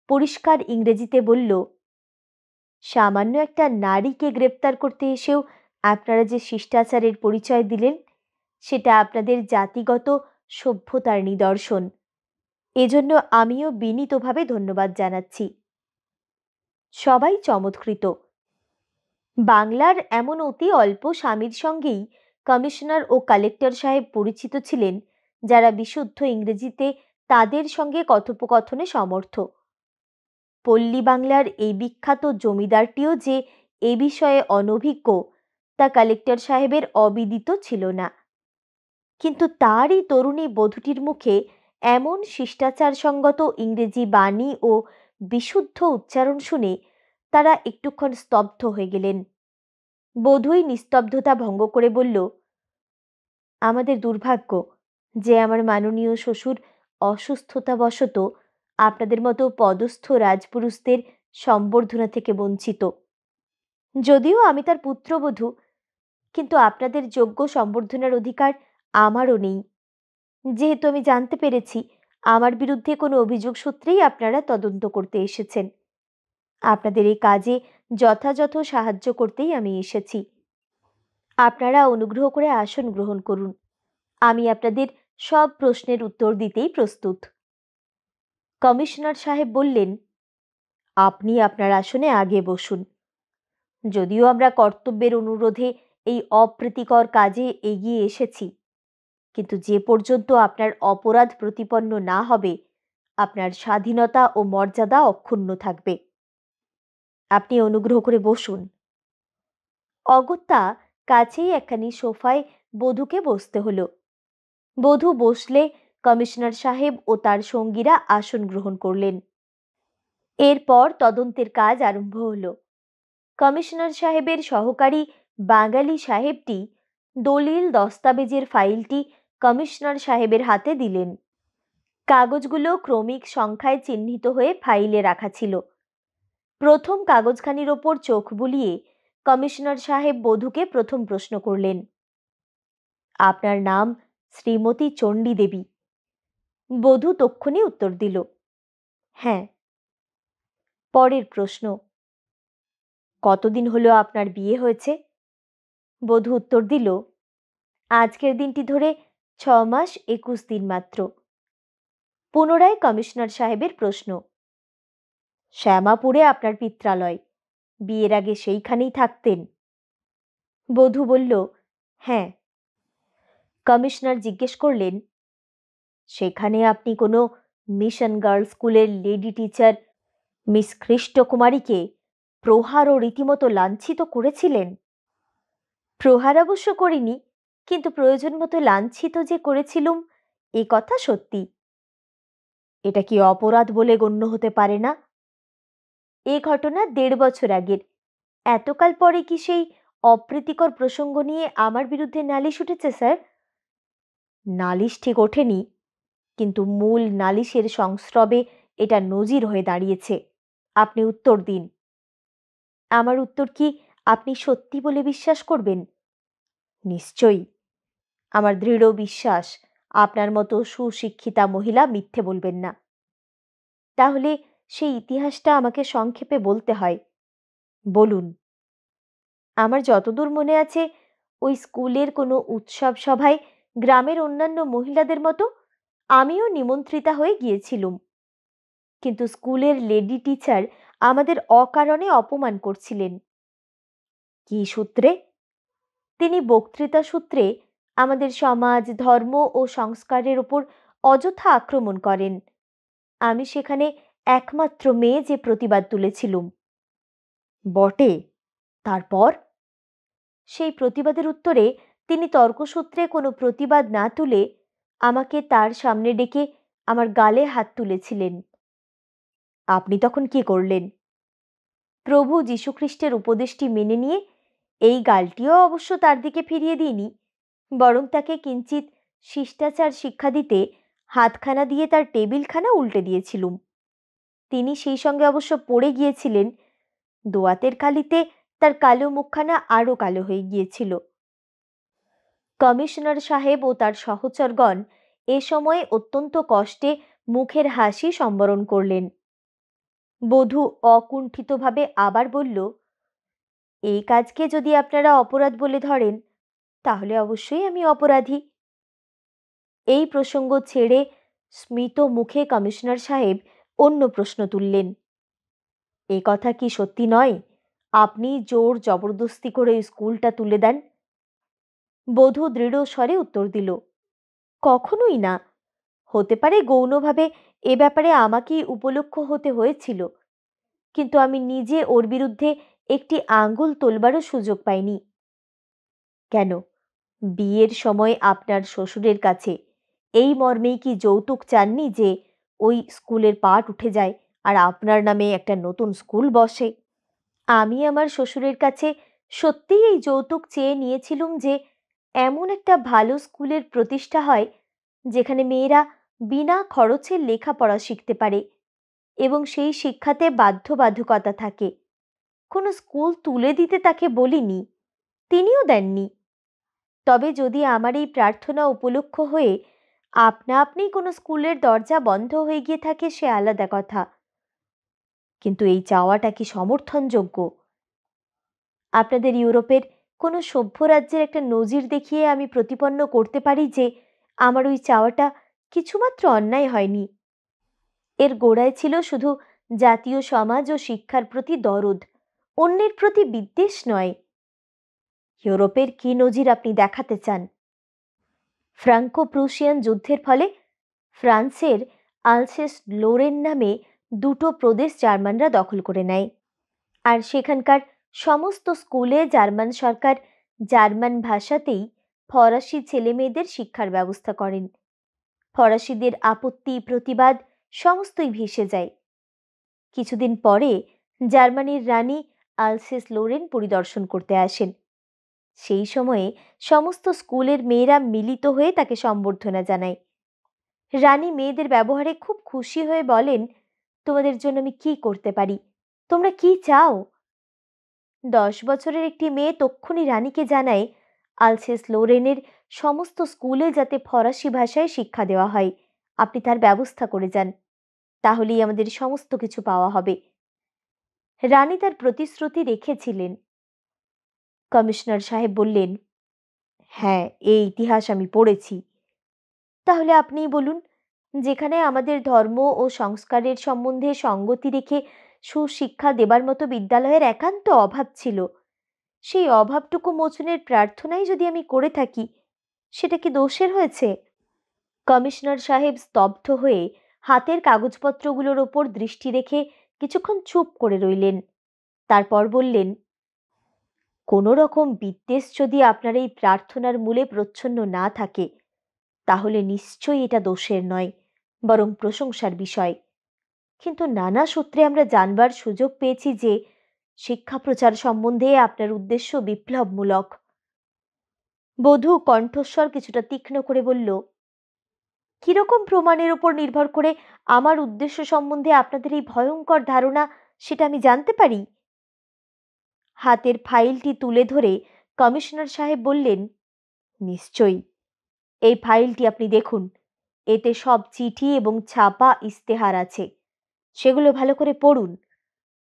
A: পরিষ্কার ইংরেজিতে বলল, সামান্য একটা নারীকে গ্রেপ্তার করতে এসেও আপনারা যে শিষ্টাচারের পরিচয় দিলেন সেটা আপনাদের জাতিগত সভ্যতার নিদর্শন। এজন্য আমিও বিনীতভাবে ধন্যবাদ জানাচ্ছি। সবাই চমৎকৃত। বাংলার এমন অতি অল্প স্বামীর সঙ্গেই কমিশনার ও কালেক্টর সাহেব পরিচিত ছিলেন যারা বিশুদ্ধ ইংরেজিতে তাদের সঙ্গে কথোপকথনে সমর্থ। পল্লী বাংলার এই বিখ্যাত জমিদারটিও যে এ বিষয়ে অনভিজ্ঞ তা কালেক্টর সাহেবের অবিদিত ছিল না। কিন্তু তারই তরুণী বধূটির মুখে এমন শিষ্টাচার সঙ্গত ইংরেজি বাণী ও বিশুদ্ধ উচ্চারণ শুনে তারা একটুক্ষণ স্তব্ধ হয়ে গেলেন। বধূই নিস্তব্ধতা ভঙ্গ করে বলল, আমাদের দুর্ভাগ্য যে আমার মাননীয় শ্বশুর অসুস্থতাবশত আপনাদের মতো পদস্থ রাজপুরুষদের সম্বর্ধনা থেকে বঞ্চিত। যদিও আমি তার পুত্রবধূ, কিন্তু আপনাদের যোগ্য সম্বর্ধনার অধিকার আমারও নেই। যেহেতু আমি জানতে পেরেছি আমার বিরুদ্ধে কোনো অভিযোগ সূত্রেই আপনারা তদন্ত করতে এসেছেন, আপনাদের এই কাজে যথাযথ সাহায্য করতেই আমি এসেছি। আপনারা অনুগ্রহ করে আসন গ্রহণ করুন। আমি আপনাদের সব প্রশ্নের উত্তর দিতেই প্রস্তুত। কমিশনার সাহেব বললেন, আপনি আপনার আসনে আগে বসুন। যদিও আমরা কর্তব্যের অনুরোধে এই অপ্রীতিকর কাজে এগিয়ে এসেছি, কিন্তু যে পর্যন্ত আপনার অপরাধ প্রতিপন্ন না হবে আপনার স্বাধীনতা ও মর্যাদা অক্ষুণ্ণ থাকবে। আপনি অনুগ্রহ করে বসুন। অগত্যা কাছেই একখানি সোফায় বধূকে বসতে হলো। বধূ বসলে কমিশনার সাহেব ও তার সঙ্গীরা আসন গ্রহণ করলেন। এরপর তদন্তের কাজ আরম্ভ হলো। কমিশনার সাহেবের সহকারী বাঙালি সাহেবটি দলিল দস্তাবেজের ফাইলটি কমিশনার সাহেবের হাতে দিলেন। কাগজগুলো ক্রমিক সংখ্যায় চিহ্নিত হয়ে ফাইলে রাখা ছিল। প্রথম কাগজখানির ওপর চোখ বুলিয়ে কমিশনার সাহেব বধূকে প্রথম প্রশ্ন করলেন, আপনার নাম শ্রীমতী চণ্ডী দেবী? বধূ তক্ষুনি উত্তর দিল, হ্যাঁ। পরের প্রশ্ন, কতদিন হলো আপনার বিয়ে হয়েছে? বধূ উত্তর দিল, আজকের দিনটি ধরে 6 মাস 21 দিন মাত্র। পুনরায় কমিশনার সাহেবের প্রশ্ন, শ্যামাপুরে আপনার পিত্রালয়, বিয়ের আগে সেইখানেই থাকতেন? বধূ বলল, হ্যাঁ। কমিশনার জিজ্ঞেস করলেন, সেখানে আপনি কোনো মিশন গার্লস স্কুলের লেডি টিচার মিস কৃষ্ণকুমারীকে প্রহার ও রীতিমতো লাঞ্ছিত করেছিলেন? প্রহার অবশ্য করিনি, কিন্তু প্রয়োজন মতো লাঞ্ছিত যে করেছিলুম এ কথা সত্যি। এটা কি অপরাধ বলে গণ্য হতে পারে না? এ ঘটনা 1.5 বছর আগের। এতকাল পরে কি সেই অপ্রীতিকর প্রসঙ্গ নিয়ে আমার বিরুদ্ধে নালিশ উঠেছে স্যার? নালিশ ঠিক ওঠেনি, কিন্তু মূল নালিশের সংস্রবে এটা নজির হয়ে দাঁড়িয়েছে। আপনি উত্তর দিন। আমার উত্তর কি আপনি সত্যি বলে বিশ্বাস করবেন? নিশ্চয়ই। আমার দৃঢ় বিশ্বাস আপনার মতো সুশিক্ষিতা মহিলা মিথ্যে বলবেন না। তাহলে সেই ইতিহাসটা আমাকে সংক্ষেপে বলতে হয়। বলুন। আমার যতদূর মনে আছে, ওই স্কুলের কোনো উৎসব সভায় গ্রামের অন্যান্য মহিলাদের মতো আমিও নিমন্ত্রিতা হয়ে গিয়েছিলুম। কিন্তু স্কুলের লেডি টিচার আমাদের অকারণে অপমান করছিলেন। কি সূত্রে? তিনি বক্তৃতা সূত্রে আমাদের সমাজ, ধর্ম ও সংস্কারের উপর অযথা আক্রমণ করেন। আমি সেখানে একমাত্র মেয়ে যে প্রতিবাদ তুলেছিলুম। বটে, তারপর? সেই প্রতিবাদের উত্তরে তিনি তর্কসূত্রে কোনো প্রতিবাদ না তুলে আমাকে তার সামনে ডেকে আমার গালে হাত তুলেছিলেন। আপনি তখন কি করলেন? প্রভু যীশুখ্রিস্টের উপদেশটি মেনে নিয়ে এই গালটিও অবশ্য তার দিকে ফিরিয়ে দিইনি, বরং তাকে কিঞ্চিত শিষ্টাচার শিক্ষা দিতে হাতখানা দিয়ে তার টেবিলখানা উল্টে দিয়েছিলুম। তিনি সেই সঙ্গে অবশ্য পড়ে গিয়েছিলেন। দোয়াতের কালিতে তার কালো মুখখানা আরো কালো হয়ে গিয়েছিল। কমিশনার সাহেব ও তার সহচরগণ এ সময়ে অত্যন্ত কষ্টে মুখের হাসি সম্বরণ করলেন। বধূ অকুণ্ঠিতভাবে আবার বলল, এই কাজকে যদি আপনারা অপরাধ বলে ধরেন, তাহলে অবশ্যই আমি অপরাধী। এই প্রসঙ্গ ছেড়ে স্মিত মুখে কমিশনার সাহেব অন্য প্রশ্ন তুললেন, এ কথা কি সত্যি নয় আপনি জোর জবরদস্তি করে স্কুলটা তুলে দেন? বধূ দৃঢ় স্বরে উত্তর দিল, কখনোই না। হতে পারে গৌণভাবে এ ব্যাপারে আমাকেই উপলক্ষ হতে হয়েছিল, কিন্তু আমি নিজে ওর বিরুদ্ধে একটি আঙ্গুল তোলবারও সুযোগ পাইনি। কেন, বিয়ের সময় আপনার শ্বশুরের কাছে এই মর্মেই কি যৌতুক চাননি যে ওই স্কুলের পাট উঠে যায় আর আপনার নামে একটা নতুন স্কুল বসে? আমি আমার শ্বশুরের কাছে সত্যিই এই যৌতুক চেয়ে নিয়েছিলুম যে এমন একটা ভালো স্কুলের প্রতিষ্ঠা হয় যেখানে মেয়েরা বিনা খরচে লেখাপড়া শিখতে পারে এবং সেই শিক্ষাতে বাধ্যবাধকতা থাকে। কোনো স্কুল তুলে দিতে তাকে বলিনি, তিনিও দেননি। তবে যদি আমার এই প্রার্থনা উপলক্ষ হয়ে আপনা আপনি কোনো স্কুলের দরজা বন্ধ হয়ে গিয়ে থাকে সে আলাদা কথা, কিন্তু এই চাওয়াটা কি সমর্থনযোগ্য? আপনাদের ইউরোপের কোনো সভ্য রাজ্যের একটা নজির দেখিয়ে আমি প্রতিপন্ন করতে পারি যে আমার ওই চাওয়াটা কিছুমাত্র অন্যায় হয়নি। এর গোড়ায় ছিল শুধু জাতীয় সমাজ ও শিক্ষার প্রতি দরদ, অন্যের প্রতি বিদ্বেষ নয়। ইউরোপের কি নজির আপনি দেখাতে চান? ফ্রাঙ্কো প্রুশিয়ান যুদ্ধের ফলে ফ্রান্সের আলসেস লোরেন নামে দুটো প্রদেশ জার্মানরা দখল করে নেয়, আর সেখানকার সমস্ত স্কুলে জার্মান সরকার জার্মান ভাষাতেই ফরাসি ছেলেমেয়েদের শিক্ষার ব্যবস্থা করেন। ফরাসিদের আপত্তি প্রতিবাদ সমস্তই ভেসে যায়। কিছুদিন পরে জার্মানির রানী আলসেস লোরেন পরিদর্শন করতে আসেন। সেই সময়ে সমস্ত স্কুলের মেয়েরা মিলিত হয়ে তাকে সম্বর্ধনা জানায়। রানী মেয়েদের ব্যবহারে খুব খুশি হয়ে বলেন, তোমাদের জন্য আমি কি করতে পারি, তোমরা কি চাও? 10 বছরের একটি মেয়ে তক্ষুনি রানীকে জানায় আলসেস লোরেনের সমস্ত স্কুলে যাতে ফরাসি ভাষায় শিক্ষা দেওয়া হয়, আপনি তার ব্যবস্থা করে যান, তাহলেই আমাদের সমস্ত কিছু পাওয়া হবে। রানী তার প্রতিশ্রুতি রেখেছিলেন। কমিশনার সাহেব বললেন, হ্যাঁ, এই ইতিহাস আমি পড়েছি। তাহলে আপনিই বলুন, যেখানে আমাদের ধর্ম ও সংস্কারের সম্বন্ধে সঙ্গতি রেখে সুশিক্ষা দেবার মতো বিদ্যালয়ের একান্ত অভাব ছিল, সেই অভাবটুকু মোচনের প্রার্থনাই যদি আমি করে থাকি, সেটা কি দোষের হয়েছে? কমিশনার সাহেব স্তব্ধ হয়ে হাতের কাগজপত্রগুলোর ওপর দৃষ্টি রেখে কিছুক্ষণ চুপ করে রইলেন। তারপর বললেন, কোনো রকম বিদ্বেষ যদি আপনার এই প্রার্থনার মূলে প্রচ্ছন্ন না থাকে, তাহলে নিশ্চয়ই এটা দোষের নয়, বরং প্রশংসার বিষয়। কিন্তু নানা সূত্রে আমরা জানবার সুযোগ পেয়েছি যে শিক্ষা প্রচার সম্বন্ধে আপনার উদ্দেশ্য বিপ্লবমূলক। বধূ কণ্ঠস্বর কিছুটা তীক্ষ্ণ করে বলল, কিরকম প্রমাণের উপর নির্ভর করে আমার উদ্দেশ্য সম্বন্ধে আপনাদের এই ভয়ঙ্কর ধারণা, সেটা আমি জানতে পারি? হাতের ফাইলটি তুলে ধরে কমিশনার সাহেব বললেন, নিশ্চয়ই। এই ফাইলটি আপনি দেখুন, এতে সব চিঠি এবং ছাপা ইস্তেহার আছে। সেগুলো ভালো করে পড়ুন,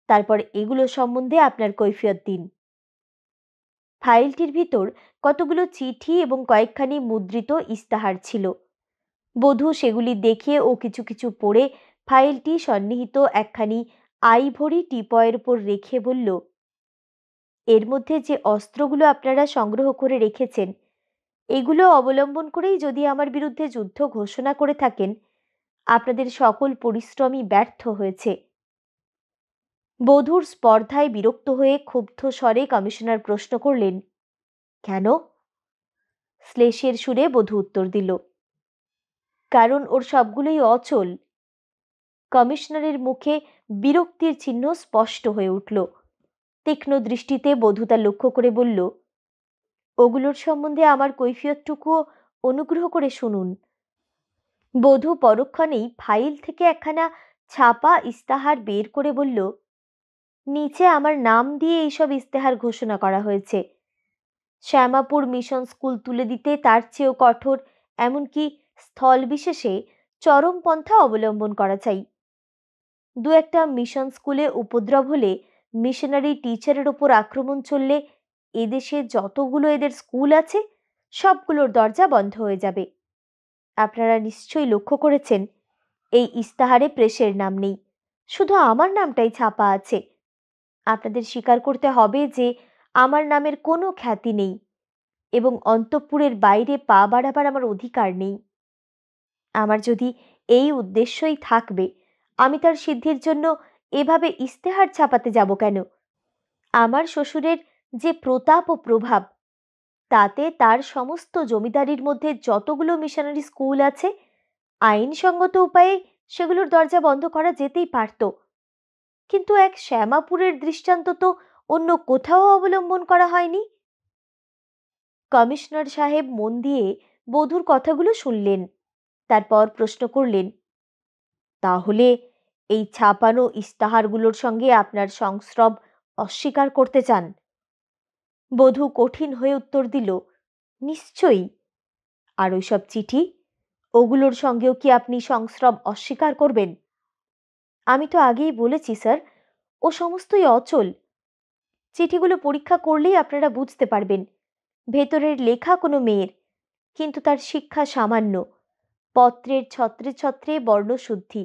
A: তারপর এগুলো সম্বন্ধে আপনার কৈফিয়ত দিন। ফাইলটির ভিতর কতগুলো চিঠি এবং কয়েকখানি মুদ্রিত ইস্তাহার ছিল। বধূ সেগুলি দেখে ও কিছু কিছু পড়ে ফাইলটি সন্নিহিত একখানি আইভরি টিপয়ের উপর রেখে বলল, এর মধ্যে যে অস্ত্রগুলো আপনারা সংগ্রহ করে রেখেছেন, এগুলো অবলম্বন করেই যদি আমার বিরুদ্ধে যুদ্ধ ঘোষণা করে থাকেন, আপনাদের সকল পরিশ্রমই ব্যর্থ হয়েছে। বধূর স্পর্ধায় বিরক্ত হয়ে ক্ষুব্ধ স্বরে কমিশনার প্রশ্ন করলেন, কেন? শ্লেষের সুরে বধূ উত্তর দিল, কারণ ওর সবগুলোই অচল। কমিশনারের মুখে বিরক্তির চিহ্ন স্পষ্ট হয়ে উঠল। তীক্ষ্ণ দৃষ্টিতে বধূ তা লক্ষ্য করে বলল, ওগুলোর সম্বন্ধে আমার কৈফিয়তটুকুও অনুগ্রহ করে শুনুন। বধূ পরক্ষণেই ফাইল থেকে একখানা ছাপা ইস্তাহার বের করে বলল, নিচে আমার নাম দিয়ে এইসব ইস্তেহার ঘোষণা করা হয়েছে। শ্যামাপুর মিশন স্কুল তুলে দিতে তার চেয়েও কঠোর, এমনকি স্থল বিশেষে চরমপন্থা অবলম্বন করা চাই। দু একটা মিশন স্কুলে উপদ্রব হলে, মিশনারি টিচারের ওপর আক্রমণ চললে, এদেশে যতগুলো এদের স্কুল আছে সবগুলোর দরজা বন্ধ হয়ে যাবে। আপনারা নিশ্চয়ই লক্ষ্য করেছেন, এই ইস্তাহারে প্রেসের নাম নেই, শুধু আমার নামটাই ছাপা আছে। আপনাদের স্বীকার করতে হবে যে আমার নামের কোনো খ্যাতি নেই এবং অন্তঃপুরের বাইরে পা বাড়াবার আমার অধিকার নেই। আমার যদি এই উদ্দেশ্যই থাকবে, আমি তার সিদ্ধির জন্য এভাবে ইস্তেহার ছাপাতে যাব কেন? আমার শ্বশুরের যে প্রতাপ ও প্রভাব, তাতে তার সমস্ত জমিদারির মধ্যে যতগুলো মিশনারি স্কুল আছে, আইনসঙ্গত উপায়ে সেগুলোর দরজা বন্ধ করা যেতেই পারত। কিন্তু এক শ্যামাপুরের দৃষ্টান্ত তো অন্য কোথাও অবলম্বন করা হয়নি। কমিশনার সাহেব মন দিয়ে বধূর কথাগুলো শুনলেন। তারপর প্রশ্ন করলেন, তাহলে এই ছাপানো ইস্তাহারগুলোর সঙ্গে আপনার সংস্রব অস্বীকার করতে চান? বধূ কঠিন হয়ে উত্তর দিল, নিশ্চয়ই। আর ওইসব চিঠি, ওগুলোর সঙ্গেও কি আপনি সংস্রব অস্বীকার করবেন? আমি তো আগেই বলেছি স্যার, ও সমস্তই অচল। চিঠিগুলো পরীক্ষা করলেই আপনারা বুঝতে পারবেন, ভেতরের লেখা কোনো মেয়ের, কিন্তু তার শিক্ষা সামান্য। পত্রের ছত্রে ছত্রে বর্ণশুদ্ধি,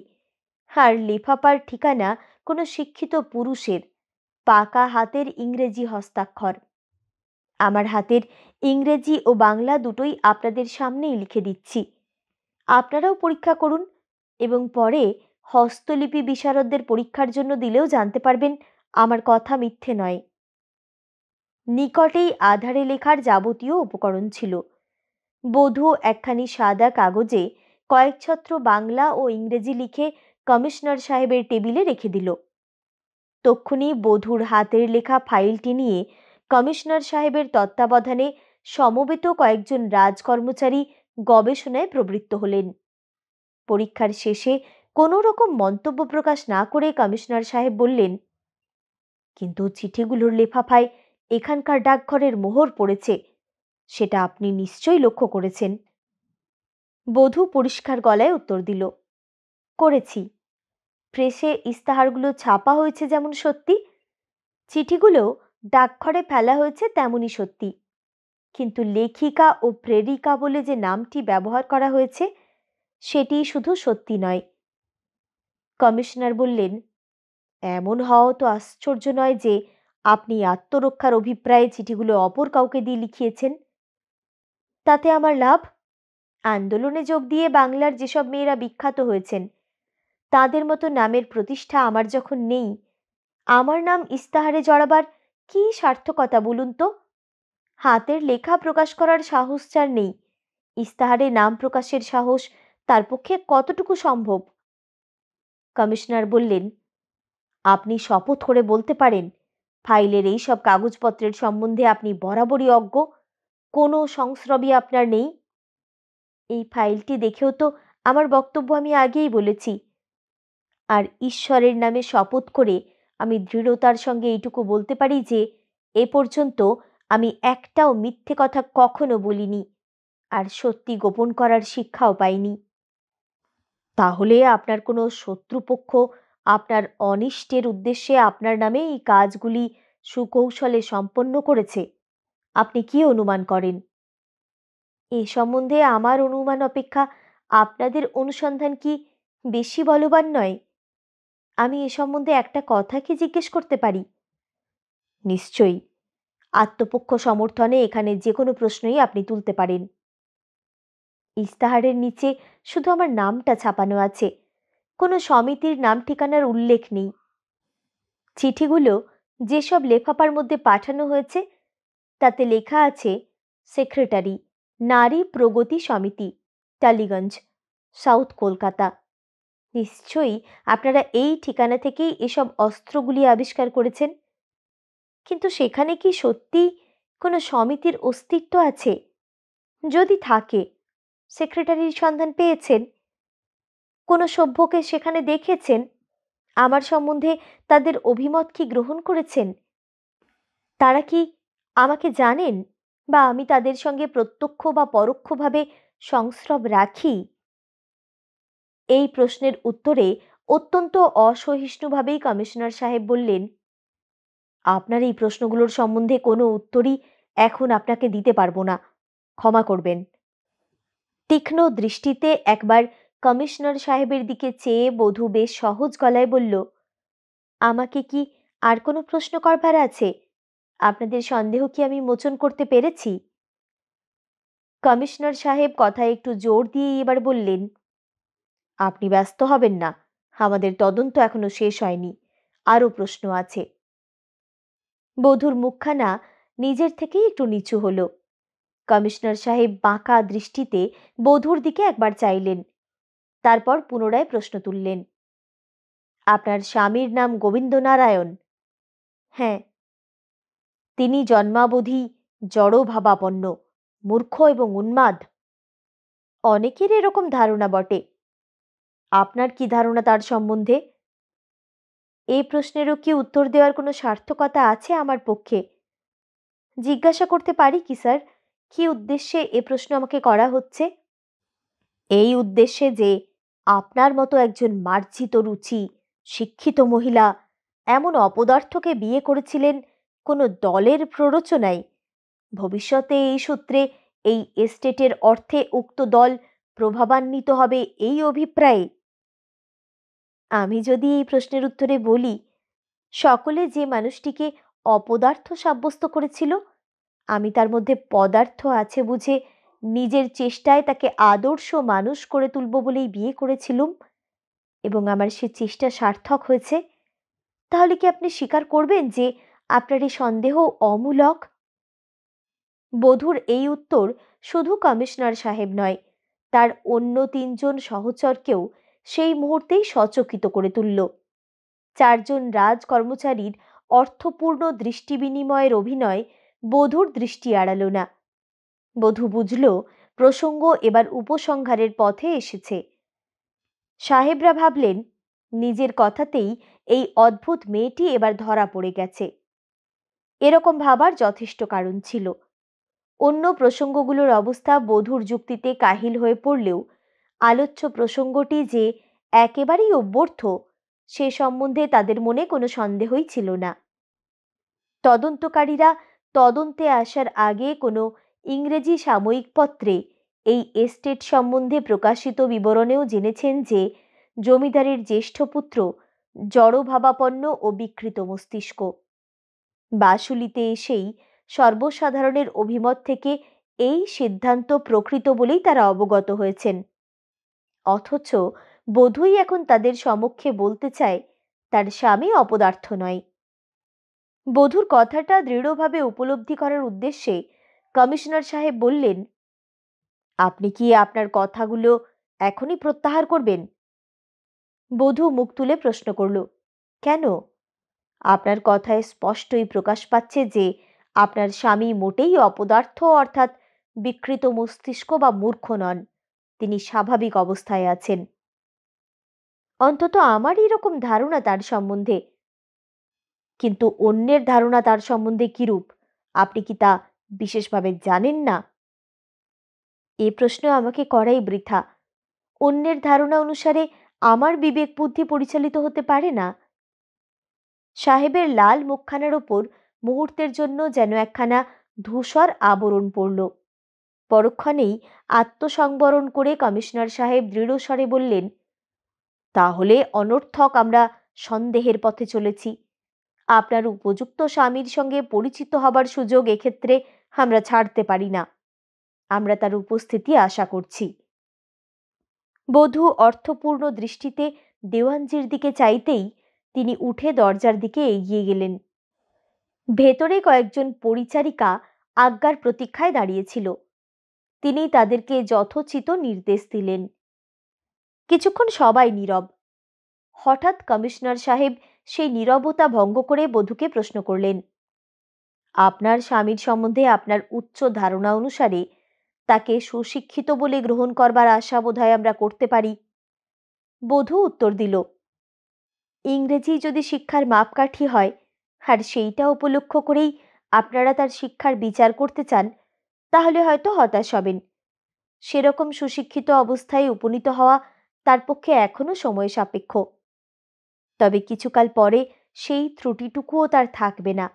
A: আর লেফাপার ঠিকানা কোনো শিক্ষিত পুরুষের, পাকা হাতের ইংরেজি হস্তাক্ষর। আমার হাতের ইংরেজি ও বাংলা দুটোই আপনাদের সামনেই লিখে দিচ্ছি। আপনারাও পরীক্ষা করুন এবং পরে হস্তলিপি বিশারদদের পরীক্ষার জন্য দিলেও জানতে পারবেন আমার কথা মিথ্যে নয়। নিকটেই আধারে লেখার যাবতীয় উপকরণ ছিল। বধূ একখানি সাদা কাগজে কয়েক ছত্র বাংলা ও ইংরেজি লিখে কমিশনার সাহেবের টেবিলে রেখে দিল। তক্ষুনি বধূর হাতের লেখা ফাইলটি নিয়ে কমিশনার সাহেবের তত্ত্বাবধানে সমবেত কয়েকজন রাজকর্মচারী গবেষণায় প্রবৃত্ত হলেন। পরীক্ষার শেষে কোনো রকম মন্তব্য প্রকাশ না করে কমিশনার সাহেব বললেন, কিন্তু চিঠিগুলোর লেফাফায় এখানকার ডাকঘরের মোহর পড়েছে, সেটা আপনি নিশ্চয়ই লক্ষ্য করেছেন। বধূ পরিষ্কার গলায় উত্তর দিল, করেছি। প্রেসে ইস্তাহারগুলো ছাপা হয়েছে যেমন সত্যি, চিঠিগুলো ডাকঘরে ফেলা হয়েছে তেমনই সত্যি, কিন্তু লেখিকা ও প্রেরিকা বলে যে নামটি ব্যবহার করা হয়েছে সেটি শুধু সত্যি নয়। কমিশনার বললেন, এমন হওয়া তো আশ্চর্য নয় যে আপনি আত্মরক্ষার অভিপ্রায়ে চিঠিগুলো অপর কাউকে দিয়ে লিখিয়েছেন। তাতে আমার লাভ? আন্দোলনে যোগ দিয়ে বাংলার যেসব মেয়েরা বিখ্যাত হয়েছেন তাদের মতো নামের প্রতিষ্ঠা আমার যখন নেই, আমার নাম ইস্তাহারে জড়াবার কি সার্থকতা বলুন তো? হাতের লেখা প্রকাশ করার সাহস যার নেই, ইস্তাহারে নাম প্রকাশের সাহস তার পক্ষে কতটুকু সম্ভব? কমিশনার বললেন, আপনি শপথ করে বলতে পারেন ফাইলের এই সব কাগজপত্রের সম্বন্ধে আপনি বরাবরই অজ্ঞ, কোনো সংস্রবই আপনার নেই? এই ফাইলটি দেখেও তো আমার বক্তব্য আমি আগেই বলেছি। আর ঈশ্বরের নামে শপথ করে আমি দৃঢ়তার সঙ্গে এইটুকু বলতে পারি যে এ পর্যন্ত আমি একটাও মিথ্যে কথা কখনো বলিনি, আর সত্যি গোপন করার শিক্ষাও পাইনি। তাহলে আপনার কোনো শত্রুপক্ষ আপনার অনিষ্টের উদ্দেশ্যে আপনার নামে এই কাজগুলি সুকৌশলে সম্পন্ন করেছে? আপনি কি অনুমান করেন? এ সম্বন্ধে আমার অনুমান অপেক্ষা আপনাদের অনুসন্ধান কি বেশি বলবান নয়? আমি এ সম্বন্ধে একটা কথা কি জিজ্ঞেস করতে পারি? নিশ্চয়ই। আত্মপক্ষ সমর্থনে এখানে যে কোনো প্রশ্নই আপনি তুলতে পারেন। ইস্তাহারের নিচে শুধু আমার নামটা ছাপানো আছে, কোনো সমিতির নাম ঠিকানার উল্লেখ নেই। চিঠিগুলো যেসব লেফাফার মধ্যে পাঠানো হয়েছে তাতে লেখা আছে সেক্রেটারি, নারী প্রগতি সমিতি, টালিগঞ্জ, সাউথ কলকাতা। নিশ্চয়ই আপনারা এই ঠিকানা থেকেই এসব অস্ত্রগুলি আবিষ্কার করেছেন। কিন্তু সেখানে কি সত্যি কোনো সমিতির অস্তিত্ব আছে? যদি থাকে, সেক্রেটারির সন্ধান পেয়েছেন? কোনো সভ্যকে সেখানে দেখেছেন? আমার সম্বন্ধে তাদের অভিমত কি গ্রহণ করেছেন? তারা কি আমাকে জানেন, বা আমি তাদের সঙ্গে প্রত্যক্ষ বা পরোক্ষভাবে সংস্রব রাখি? এই প্রশ্নের উত্তরে অত্যন্ত অসহিষ্ণুভাবেই কমিশনার সাহেব বললেন, আপনার এই প্রশ্নগুলোর সম্বন্ধে কোনো উত্তরই এখন আপনাকে দিতে পারবো না, ক্ষমা করবেন। তীক্ষ্ণ দৃষ্টিতে একবার কমিশনার সাহেবের দিকে চেয়ে বধূ বেশ সহজ গলায় বলল, আমাকে কি আর কোনো প্রশ্ন করবার আছে? আপনাদের সন্দেহ কি আমি মোচন করতে পেরেছি? কমিশনার সাহেব কথায় একটু জোর দিয়ে এবার বললেন, আপনি ব্যস্ত হবেন না, আমাদের তদন্ত এখনো শেষ হয়নি, আরও প্রশ্ন আছে। বধূর মুখখানা নিজের থেকেই একটু নিচু হলো। কমিশনার সাহেব বাঁকা দৃষ্টিতে বধূর দিকে একবার চাইলেন, তারপর পুনরায় প্রশ্ন তুললেন, আপনার স্বামীর নাম গোবিন্দনারায়ণ? হ্যাঁ। তিনি জন্মাবধি জড়ভাবাপন্ন, মূর্খ এবং উন্মাদ। অনেকের এরকম ধারণা বটে। আপনার কি ধারণা তার সম্বন্ধে? এই প্রশ্নেরও কি উত্তর দেওয়ার কোনো সার্থকতা আছে আমার পক্ষে? জিজ্ঞাসা করতে পারি কি স্যার, কি উদ্দেশ্যে এ প্রশ্ন আমাকে করা হচ্ছে? এই উদ্দেশ্যে যে আপনার মতো একজন মার্জিত রুচি, শিক্ষিত মহিলা এমন অপদার্থকে বিয়ে করেছিলেন কোনো দলের প্ররোচনায়, ভবিষ্যতে এই সূত্রে এই এস্টেটের অর্থে উক্ত দল প্রভাবান্বিত হবে এই অভিপ্রায়ে। আমি যদি এই প্রশ্নের উত্তরে বলি, সকলে যে মানুষটিকে অপদার্থ সাব্যস্ত করেছিল, আমি তার মধ্যে পদার্থ আছে বুঝে নিজের চেষ্টায় তাকে আদর্শ মানুষ করে তুলব বলেই বিয়ে করেছিলুম, এবং আমার সে চেষ্টা সার্থক হয়েছে, তাহলে কি আপনি স্বীকার করবেন যে আপনার এই সন্দেহ অমূলক? বধূর এই উত্তর শুধু কমিশনার সাহেব নয়, তার অন্য তিনজন সহচরকেও সেই মুহূর্তেই সচকিত করে তুলল। চারজন রাজ কর্মচারীর অর্থপূর্ণ দৃষ্টি বিনিময়ের অভিনয় বধূর দৃষ্টি এড়াল না। বধূ বুঝল প্রসঙ্গ এবার উপসংহারের পথে এসেছে। সাহেবরা ভাবলেন নিজের কথাতেই এই অদ্ভুত মেয়েটি এবার ধরা পড়ে গেছে। এরকম ভাবার যথেষ্ট কারণ ছিল। অন্য প্রসঙ্গগুলোর অবস্থা বধূর যুক্তিতে কাহিল হয়ে পড়লেও আলোচ্য প্রসঙ্গটি যে একেবারেই অব্যর্থ সে সম্বন্ধে তাদের মনে কোনো সন্দেহই ছিল না। তদন্তকারীরা তদন্তে আসার আগে কোনো ইংরেজি সাময়িকপত্রে এই এস্টেট সম্বন্ধে প্রকাশিত বিবরণেও জেনেছেন যে জমিদারের জ্যেষ্ঠ পুত্র জড়ভাবাপন্ন ও বিকৃত মস্তিষ্ক। বাসুলিতে এসেই সর্বসাধারণের অভিমত থেকে এই সিদ্ধান্ত প্রকৃত বলেই তারা অবগত হয়েছেন। অথচ বধূই এখন তাদের সমক্ষে বলতে চায় তার স্বামী অপদার্থ নয়। বধূর কথাটা দৃঢ়ভাবে উপলব্ধি করার উদ্দেশ্যে কমিশনার সাহেব বললেন, আপনি কি আপনার কথাগুলো এখনই প্রত্যাহার করবেন? বধূ মুখ তুলে প্রশ্ন করল, কেন? আপনার কথায় স্পষ্টই প্রকাশ পাচ্ছে যে আপনার স্বামী মোটেই অপদার্থ অর্থাৎ বিকৃত মস্তিষ্ক বা মূর্খ নন, তিনি স্বাভাবিক অবস্থায় আছেন। অন্তত আমার এরকম ধারণা তার সম্বন্ধে। কিন্তু অন্যের ধারণা তার সম্বন্ধে কিরূপ আপনি কি তা বিশেষভাবে জানেন না? এ প্রশ্ন আমাকে করাই বৃথা। অন্যের ধারণা অনুসারে আমার বিবেক বুদ্ধি পরিচালিত হতে পারে না। সাহেবের লাল মুখখানার ওপর মুহূর্তের জন্য যেন একখানা ধূসর আবরণ পড়ল। পরক্ষণেই আত্মসংবরণ করে কমিশনার সাহেব দৃঢ় স্বরে বললেন, তাহলে অনর্থক আমরা সন্দেহের পথে চলেছি। আপনার উপযুক্ত স্বামীর সঙ্গে পরিচিত হবার সুযোগ এক্ষেত্রে আমরা ছাড়তে পারি না। আমরা তার উপস্থিতি আশা করছি। বধূ অর্থপূর্ণ দৃষ্টিতে দেওয়ানজির দিকে চাইতেই তিনি উঠে দরজার দিকে এগিয়ে গেলেন। ভেতরে কয়েকজন পরিচারিকা আজ্ঞার প্রতীক্ষায় দাঁড়িয়েছিল। তিনি তাদেরকে যথোচিত নির্দেশ দিলেন। কিছুক্ষণ সবাই নীরব। হঠাৎ কমিশনার সাহেব সেই নীরবতা ভঙ্গ করে বধূকে প্রশ্ন করলেন, আপনার স্বামীর সম্বন্ধে আপনার উচ্চ ধারণা অনুসারে তাকে সুশিক্ষিত বলে গ্রহণ করবার আশা বোধহয় আমরা করতে পারি। বধূ উত্তর দিল, ইংরেজি যদি শিক্ষার মাপকাঠি হয় আর সেইটা উপলক্ষ করেই আপনারা তার শিক্ষার বিচার করতে চান, তাহলে হয়তো হতাশ হবেন। সেরকম সুশিক্ষিত অবস্থায় উপনীত হওয়া তার পক্ষে এখনো সময় সাপেক্ষ। তবে কিছুকাল পরে সেই ত্রুটিটুকুও তার থাকবে না।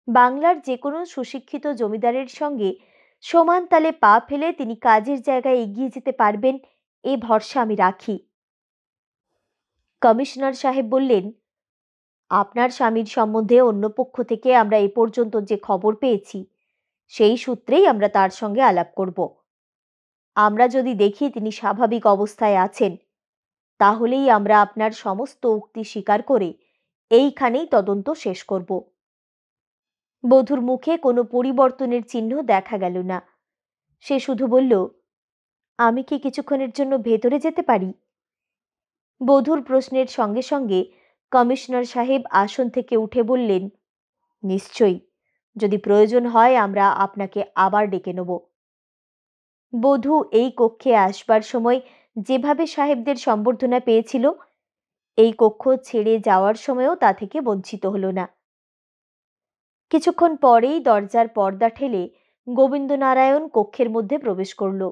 A: বাংলার যে কোনো সুশিক্ষিত জমিদারের সঙ্গে সমান তালে পা ফেলে তিনি কাজের জায়গায় এগিয়ে যেতে পারবেন, এ ভরসা আমি রাখি। কমিশনার সাহেব বললেন, আপনার স্বামীর সম্বন্ধে অন্য পক্ষ থেকে আমরা এ পর্যন্ত যে খবর পেয়েছি সেই সূত্রেই আমরা তার সঙ্গে আলাপ করব। আমরা যদি দেখি তিনি স্বাভাবিক অবস্থায় আছেন, তাহলেই আমরা আপনার সমস্ত উক্তি স্বীকার করে এইখানেই তদন্ত শেষ করব। বধূর মুখে কোনো পরিবর্তনের চিহ্ন দেখা গেল না। সে শুধু বলল, আমি কি কিছুক্ষণের জন্য ভেতরে যেতে পারি? বধূর প্রশ্নের সঙ্গে সঙ্গে কমিশনার সাহেব আসন থেকে উঠে বললেন, নিশ্চয়ই, যদি প্রয়োজন হয় আমরা আপনাকে আবার ডেকে নেব। বধূ এই কক্ষে আসবার সময় যেভাবে সাহেবদের সম্বর্ধনা পেয়েছিল, এই কক্ষ ছেড়ে যাওয়ার সময়ও তা থেকে বঞ্চিত হল না। কিছুক্ষণ পরেই দরজার পর্দা ঠেলে গোবিন্দনারায়ণ কক্ষের মধ্যে প্রবেশ করল।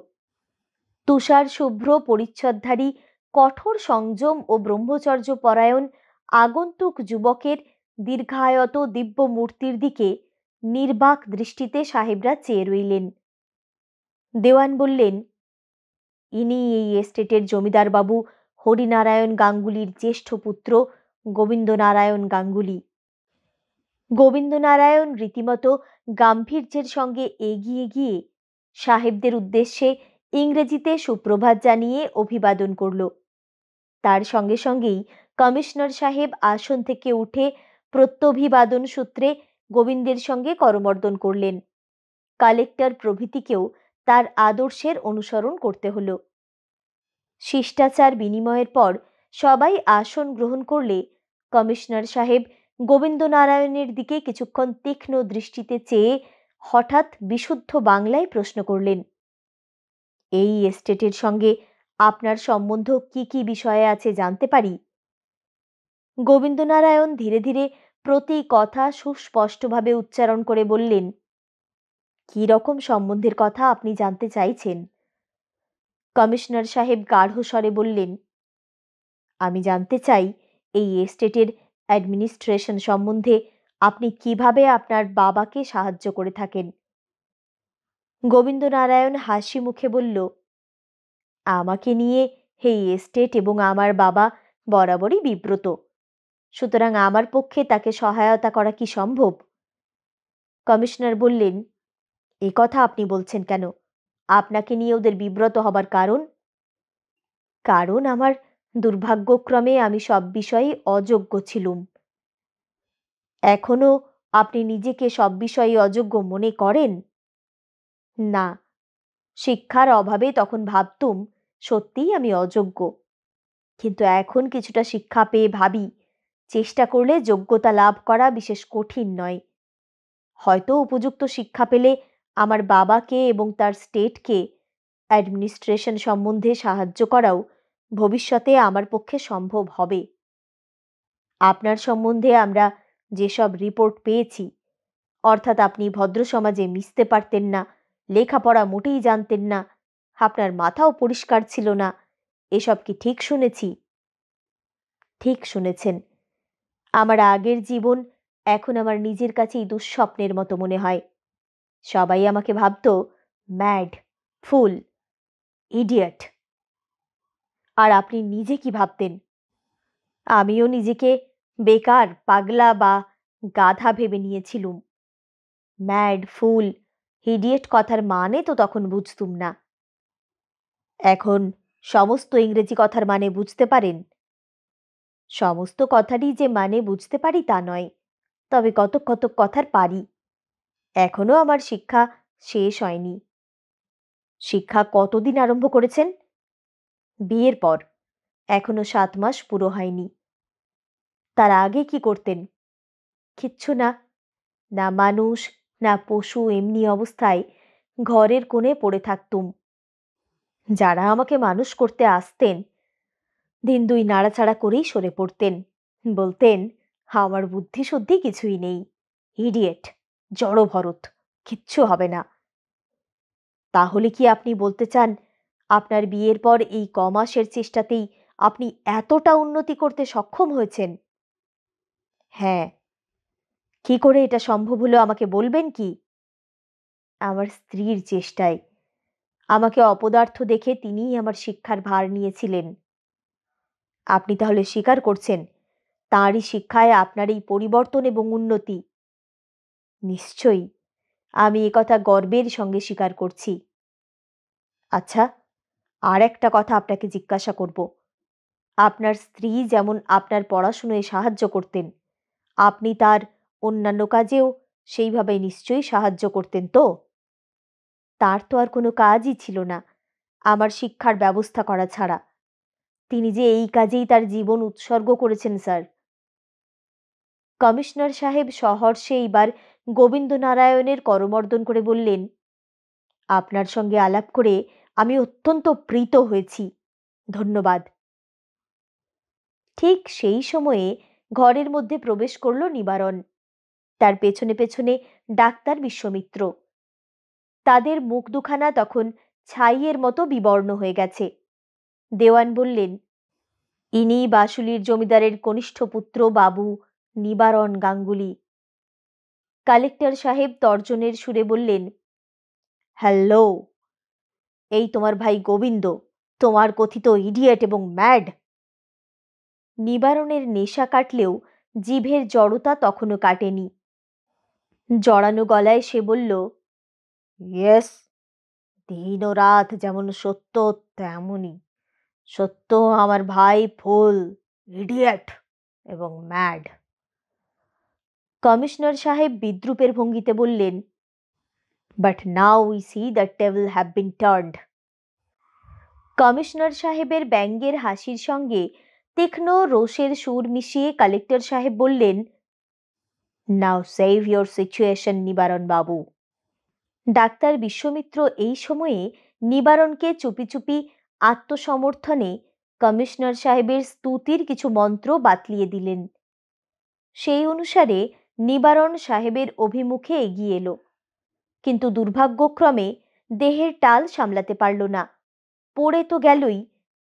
A: তুষার শুভ্র পরিচ্ছদধারী কঠোর সংযম ও ব্রহ্মচর্য পরায়ণ আগন্তুক যুবকের দীর্ঘায়ত দিব্য মূর্তির দিকে নির্বাক দৃষ্টিতে সাহেবরা চেয়ে রইলেন। দেওয়ান বললেন, ইনি এই এস্টেটের জমিদার বাবু হরিনারায়ণ গাঙ্গুলির জ্যেষ্ঠ পুত্র গোবিন্দনারায়ণ গাঙ্গুলি। গোবিন্দনারায়ণ রীতিমতো গাম্ভীর্যের সঙ্গে এগিয়ে গিয়ে সাহেবদের উদ্দেশ্যে ইংরেজিতে সুপ্রভাত জানিয়ে অভিবাদন করল। তার সঙ্গে সঙ্গেই কমিশনার সাহেব আসন থেকে উঠে প্রত্যভিবাদন সূত্রে গোবিন্দের সঙ্গে করমর্দন করলেন। কালেক্টর প্রভৃতিকেও তার আদর্শের অনুসরণ করতে হলো। শিষ্টাচার বিনিময়ের পর সবাই আসন গ্রহণ করলে কমিশনার সাহেব গোবিন্দনারায়ণের দিকে কিছুক্ষণ তীক্ষ্ণ দৃষ্টিতে চেয়ে হঠাৎ বিশুদ্ধ বাংলায় প্রশ্ন করলেন, এই এস্টেটের সঙ্গে আপনার সম্বন্ধ কি কি বিষয়ে আছে জানতে পারি? গোবিন্দনারায়ণ ধীরে ধীরে প্রতি কথা সুস্পষ্টভাবে উচ্চারণ করে বললেন, কি রকম সম্বন্ধের কথা আপনি জানতে চাইছেন? কমিশনার সাহেব গাঢ় স্বরে বললেন, আমি জানতে চাই এই এস্টেটের অ্যাডমিনিস্ট্রেশন সম্বন্ধে আপনি কিভাবে আপনার বাবাকে সাহায্য করে থাকেন? গোবিন্দনারায়ণ হাসি মুখে বলল, আমাকে নিয়ে এই এস্টেট এবং আমার বাবা বরাবরই বিব্রত, সুতরাং আমার পক্ষে তাকে সহায়তা করা কি সম্ভব? কমিশনার বললেন, এ কথা আপনি বলছেন কেন? আপনাকে নিয়ে ওদের বিব্রত হবার কারণ? কারণ আমার দুর্ভাগ্যক্রমে আমি সব বিষয়েই অযোগ্য ছিলুম। এখনো আপনি নিজেকে সব বিষয়ে অযোগ্য মনে করেন? না, শিক্ষার অভাবে তখন ভাবতুম সত্যিই আমি অযোগ্য, কিন্তু এখন কিছুটা শিক্ষা পেয়ে ভাবি চেষ্টা করলে যোগ্যতা লাভ করা বিশেষ কঠিন নয়। হয়তো উপযুক্ত শিক্ষা পেলে আমার বাবাকে এবং তার স্টেটকে অ্যাডমিনিস্ট্রেশন সম্বন্ধে সাহায্য করাও ভবিষ্যতে আমার পক্ষে সম্ভব হবে। আপনার সম্বন্ধে আমরা যেসব রিপোর্ট পেয়েছি, অর্থাৎ আপনি ভদ্র সমাজে মিশতে পারতেন না, লেখাপড়া মোটেই জানতেন না, আপনার মাথাও পরিষ্কার ছিল না, এসব কি ঠিক শুনেছি? ঠিক শুনেছেন। আমার আগের জীবন এখন আমার নিজের কাছেই দুঃস্বপ্নের মতো মনে হয়। সবাই আমাকে ভাবত ম্যাড, ফুল, ইডিয়েট। আর আপনি নিজে কি ভাবতেন? আমিও নিজেকে বেকার, পাগলা বা গাধা ভেবে নিয়েছিলুম। ম্যাড, ফুল, ইডিয়েট কথার মানে তো তখন বুঝতুম না। এখন সমস্ত ইংরেজি কথার মানে বুঝতে পারেন? সমস্ত কথারই যে মানে বুঝতে পারি তা নয়, তবে কতক কতক কথার পারি। এখনো আমার শিক্ষা শেষ হয়নি। শিক্ষা কতদিন আরম্ভ করেছেন? বিয়ের পর। এখনো 7 মাস পুরো হয়নি। তার আগে কি করতেন? কিচ্ছু না। না মানুষ, না পশু, এমনি অবস্থায় ঘরের কোণে পড়ে থাকতুম। যারা আমাকে মানুষ করতে আসতেন, দিন দুই নাড়াচাড়া করেই সরে পড়তেন। বলতেন, আমার বুদ্ধি শুদ্ধি কিছুই নেই। ইডিয়েট, জড়ভরত, কিচ্ছু হবে না। তাহলে কি আপনি বলতে চান, আপনার বিয়ের পর এই কমাসের চেষ্টাতেই আপনি এতটা উন্নতি করতে সক্ষম হয়েছেন? হ্যাঁ। কি করে এটা সম্ভব হলো আমাকে বলবেন কি? আমার স্ত্রীর চেষ্টায়। আমাকে অপদার্থ দেখে তিনিই আমার শিক্ষার ভার নিয়েছিলেন। আপনি তাহলে স্বীকার করছেন তাঁরই শিক্ষায় আপনার এই পরিবর্তন এবং উন্নতি? নিশ্চয়ই, আমি একথা গর্বের সঙ্গে স্বীকার করছি। আচ্ছা, আর একটা কথা আপনাকে জিজ্ঞাসা করব। আপনার স্ত্রী যেমন আপনার পড়াশুনোয় সাহায্য করতেন, আপনি তার অন্যান্য কাজেও সেইভাবে নিশ্চয়ই সাহায্য করতেন তো? তার তো আর কোনো কাজই ছিল না আমার শিক্ষার ব্যবস্থা করা ছাড়া। তিনি যে এই কাজেই তার জীবন উৎসর্গ করেছেন স্যার। কমিশনার সাহেব সহর্ষে এইবার গোবিন্দনারায়ণের করমর্দন করে বললেন, আপনার সঙ্গে আলাপ করে আমি অত্যন্ত প্রীত হয়েছি। ধন্যবাদ। ঠিক সেই সময়ে ঘরের মধ্যে প্রবেশ করল নিবারণ। তার পেছনে পেছনে ডাক্তার বিশ্বমিত্র। তাদের মুখ দুখানা তখন ছাইয়ের মতো বিবর্ণ হয়ে গেছে। দেওয়ান বললেন, ইনি বাসুলির জমিদারের কনিষ্ঠ পুত্র বাবু নিবারণ গাঙ্গুলি। কালেক্টর সাহেব তর্জনের সুরে বললেন, হ্যালো, এই তোমার ভাই গোবিন্দ, তোমার কথিত ইডিয়েট এবং ম্যাড। নিবারণের নেশা কাটলেও জিভের জড়তা তখনও কাটেনি। জড়ানো গলায় সে বলল, ইয়েস, দিন ও রাত যেমন সত্য তেমনই সত্য। আমার ভাই ফুল, ইডিয়েট এবং ম্যাড। কমিশনার সাহেব বিদ্রূপের ভঙ্গিতে বললেন, but now we see the table have been turned. Commissioner সাহেবের ব্যঙ্গের হাসির সঙ্গে তীক্ষ্ণ রোষের সুর মিশিয়ে কালেক্টর সাহেব বললেন, নাও সেভ ইয়োর সিচুয়েশন নিবারণ বাবু। ডাক্তার বিশ্বমিত্র এই সময়ে নিবারণকে চুপি চুপি আত্মসমর্থনে কমিশনার সাহেবের স্তুতির কিছু মন্ত্র বাতলিয়ে দিলেন। সেই অনুসারে নিবারণ সাহেবের অভিমুখে এগিয়ে এলো, কিন্তু দুর্ভাগ্যক্রমে দেহের টাল সামলাতে পারল না। পড়ে তো গেলই,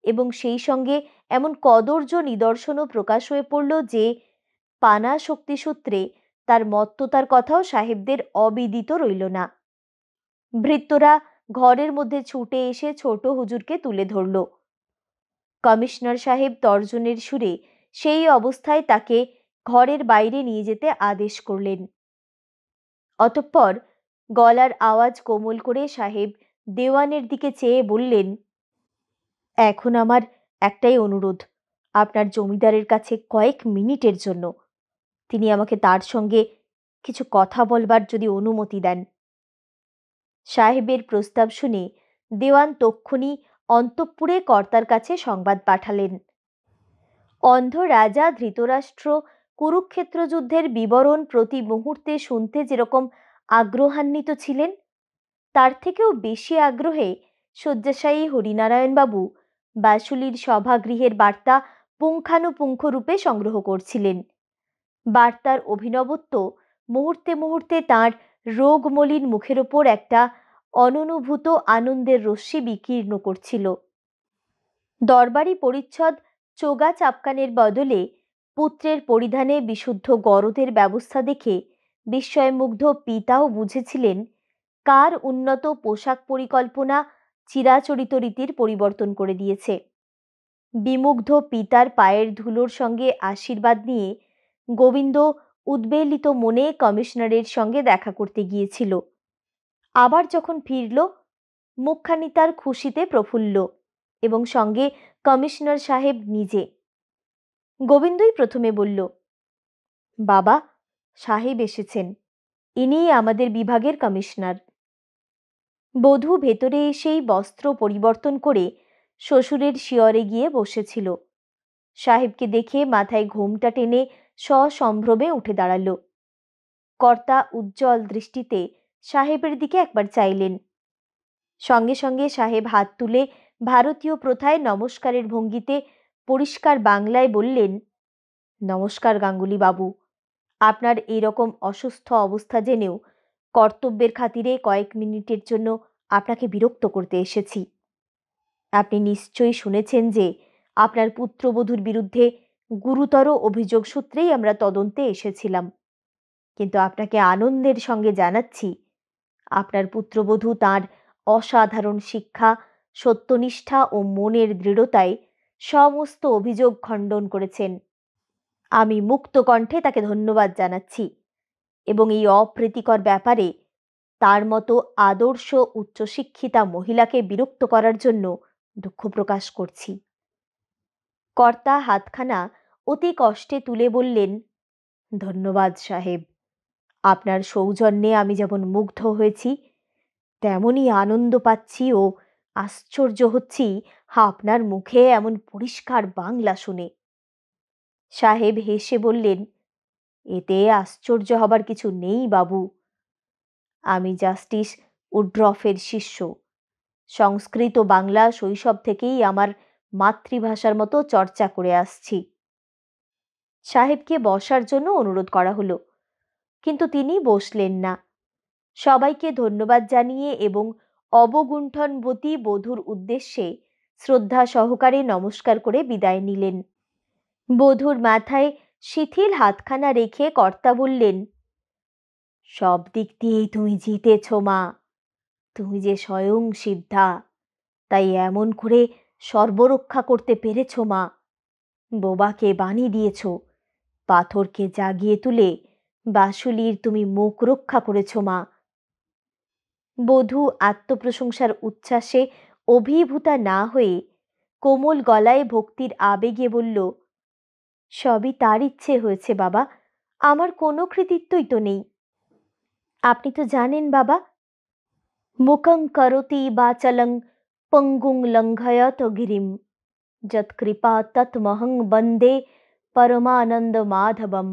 A: এবং সেই সঙ্গে এমন কদর্য নিদর্শনও প্রকাশ হয়ে পড়ল যে পানা শক্তিসূত্রে তার মত্ততার কথাও সাহেবদের অবিদিত রইল না। ভৃত্যরা ঘরের মধ্যে ছুটে এসে ছোট হুজুরকে তুলে ধরল। কমিশনার সাহেব তর্জনের সুরে সেই অবস্থায় তাকে ঘরের বাইরে নিয়ে যেতে আদেশ করলেন। অতঃপর গলার আওয়াজ কোমল করে সাহেব দেওয়ানের দিকে চেয়ে বললেন, এখন আমার একটাই অনুরোধ, আপনার জমিদারের কাছে কয়েক মিনিটের জন্য তিনি আমাকে তার সঙ্গে কিছু কথা বলবার যদি অনুমতি দেন। সাহেবের প্রস্তাব শুনে দেওয়ান তক্ষুনি অন্তঃপুরে কর্তার কাছে সংবাদ পাঠালেন। অন্ধ রাজা ধৃতরাষ্ট্র কুরুক্ষেত্র যুদ্ধের বিবরণ প্রতি মুহূর্তে শুনতে যেরকম আগ্রহান্বিত ছিলেন, তার থেকেও বেশি আগ্রহে শয্যাশায়ী হরিনারায়ণবাবু বাসুলির সভাগৃহের বার্তা পুঙ্খানুপুঙ্খ রূপে সংগ্রহ করছিলেন। বার্তার অভিনবত্ব মুহূর্তে মুহূর্তে তাঁর রোগমলিন মুখের ওপর একটা অননুভূত আনন্দের রশ্মি বিকীর্ণ করছিল। দরবারি পরিচ্ছদ চোগা চাপকানের বদলে পুত্রের পরিধানে বিশুদ্ধ গরদের ব্যবস্থা দেখে বিস্ময়মুগ্ধ পিতাও বুঝেছিলেন কার উন্নত পোশাক পরিকল্পনা চিরাচরিত রীতির পরিবর্তন করে দিয়েছে। বিমুগ্ধ পিতার পায়ের ধুলোর সঙ্গে আশীর্বাদ নিয়ে গোবিন্দ উদ্বেলিত মনে কমিশনারের সঙ্গে দেখা করতে গিয়েছিল। আবার যখন ফিরল, মুখখানি তার খুশিতে প্রফুল্ল, এবং সঙ্গে কমিশনার সাহেব নিজে। গোবিন্দই প্রথমে বলল, বাবা, সাহেব এসেছেন, ইনিই আমাদের বিভাগের কমিশনার। বধূ ভেতরে এসেই বস্ত্র পরিবর্তন করে শ্বশুরের শিয়রে গিয়ে বসেছিল। সাহেবকে দেখে মাথায় ঘোমটা টেনে সসম্ভ্রমে উঠে দাঁড়ালো। কর্তা উজ্জ্বল দৃষ্টিতে সাহেবের দিকে একবার চাইলেন। সঙ্গে সঙ্গে সাহেব হাত তুলে ভারতীয় প্রথায় নমস্কারের ভঙ্গিতে পরিষ্কার বাংলায় বললেন, নমস্কার গাঙ্গুলি বাবু, আপনার এইরকম অসুস্থ অবস্থা জেনেও কর্তব্যের খাতিরে কয়েক মিনিটের জন্য আপনাকে বিরক্ত করতে এসেছি। আপনি নিশ্চয়ই শুনেছেন যে আপনার পুত্রবধূর বিরুদ্ধে গুরুতর অভিযোগ সূত্রেই আমরা তদন্তে এসেছিলাম, কিন্তু আপনাকে আনন্দের সঙ্গে জানাচ্ছি আপনার পুত্রবধূ তাঁর অসাধারণ শিক্ষা, সত্যনিষ্ঠা ও মনের দৃঢ়তায় সমস্ত অভিযোগ খণ্ডন করেছেন। আমি মুক্ত কণ্ঠে তাকে ধন্যবাদ জানাচ্ছি এবং এই অপ্রীতিকর ব্যাপারে তার মতো আদর্শ উচ্চশিক্ষিতা মহিলাকে বিরক্ত করার জন্য দুঃখ প্রকাশ করছি। কর্তা হাতখানা অতি কষ্টে তুলে বললেন, ধন্যবাদ সাহেব, আপনার সৌজন্যে আমি যেমন মুগ্ধ হয়েছি, তেমনই আনন্দ পাচ্ছি ও আশ্চর্য হচ্ছি আপনার মুখে এমন পরিষ্কার বাংলা শুনে। সাহেব হেসে বললেন, এতে আশ্চর্য হবার কিছু নেই বাবু। আমি জাস্টিস উড্রফের শিষ্য। সংস্কৃত ও বাংলা শৈশব থেকেই আমার মাতৃভাষার মতো চর্চা করে আসছি। সাহেবকে বসার জন্য অনুরোধ করা হলো, কিন্তু তিনি বসলেন না। সবাইকে ধন্যবাদ জানিয়ে এবং অবগুণ্ঠনবতী বধূর উদ্দেশ্যে শ্রদ্ধা সহকারে নমস্কার করে বিদায় নিলেন। বধূর মাথায় শিথিল হাতখানা রেখে কর্তা বললেন, সব দিক দিয়েই তুমি জিতেছ মা। তুমি যে স্বয়ং সিদ্ধা, তাই এমন করে সর্বরক্ষা করতে পেরেছ মা। বোবাকে বাণী দিয়েছ, পাথরকে জাগিয়ে তুলে বাসুলির তুমি মুখ রক্ষা করেছ মা। বধূ আত্মপ্রশংসার উচ্ছ্বাসে অভিভূতা না হয়ে কোমল গলায় ভক্তির আবেগে বলল, সবই তার ইচ্ছে হয়েছে বাবা, আমার কোনো কৃতিত্বই তো নেই। আপনি তো জানেন বাবা, মুকং করোতি বাচলং পঙ্গুং লঙ্ঘয়ত গিরিম যৎকৃপা তৎমহং বন্দে পরমানন্দ মাধবম।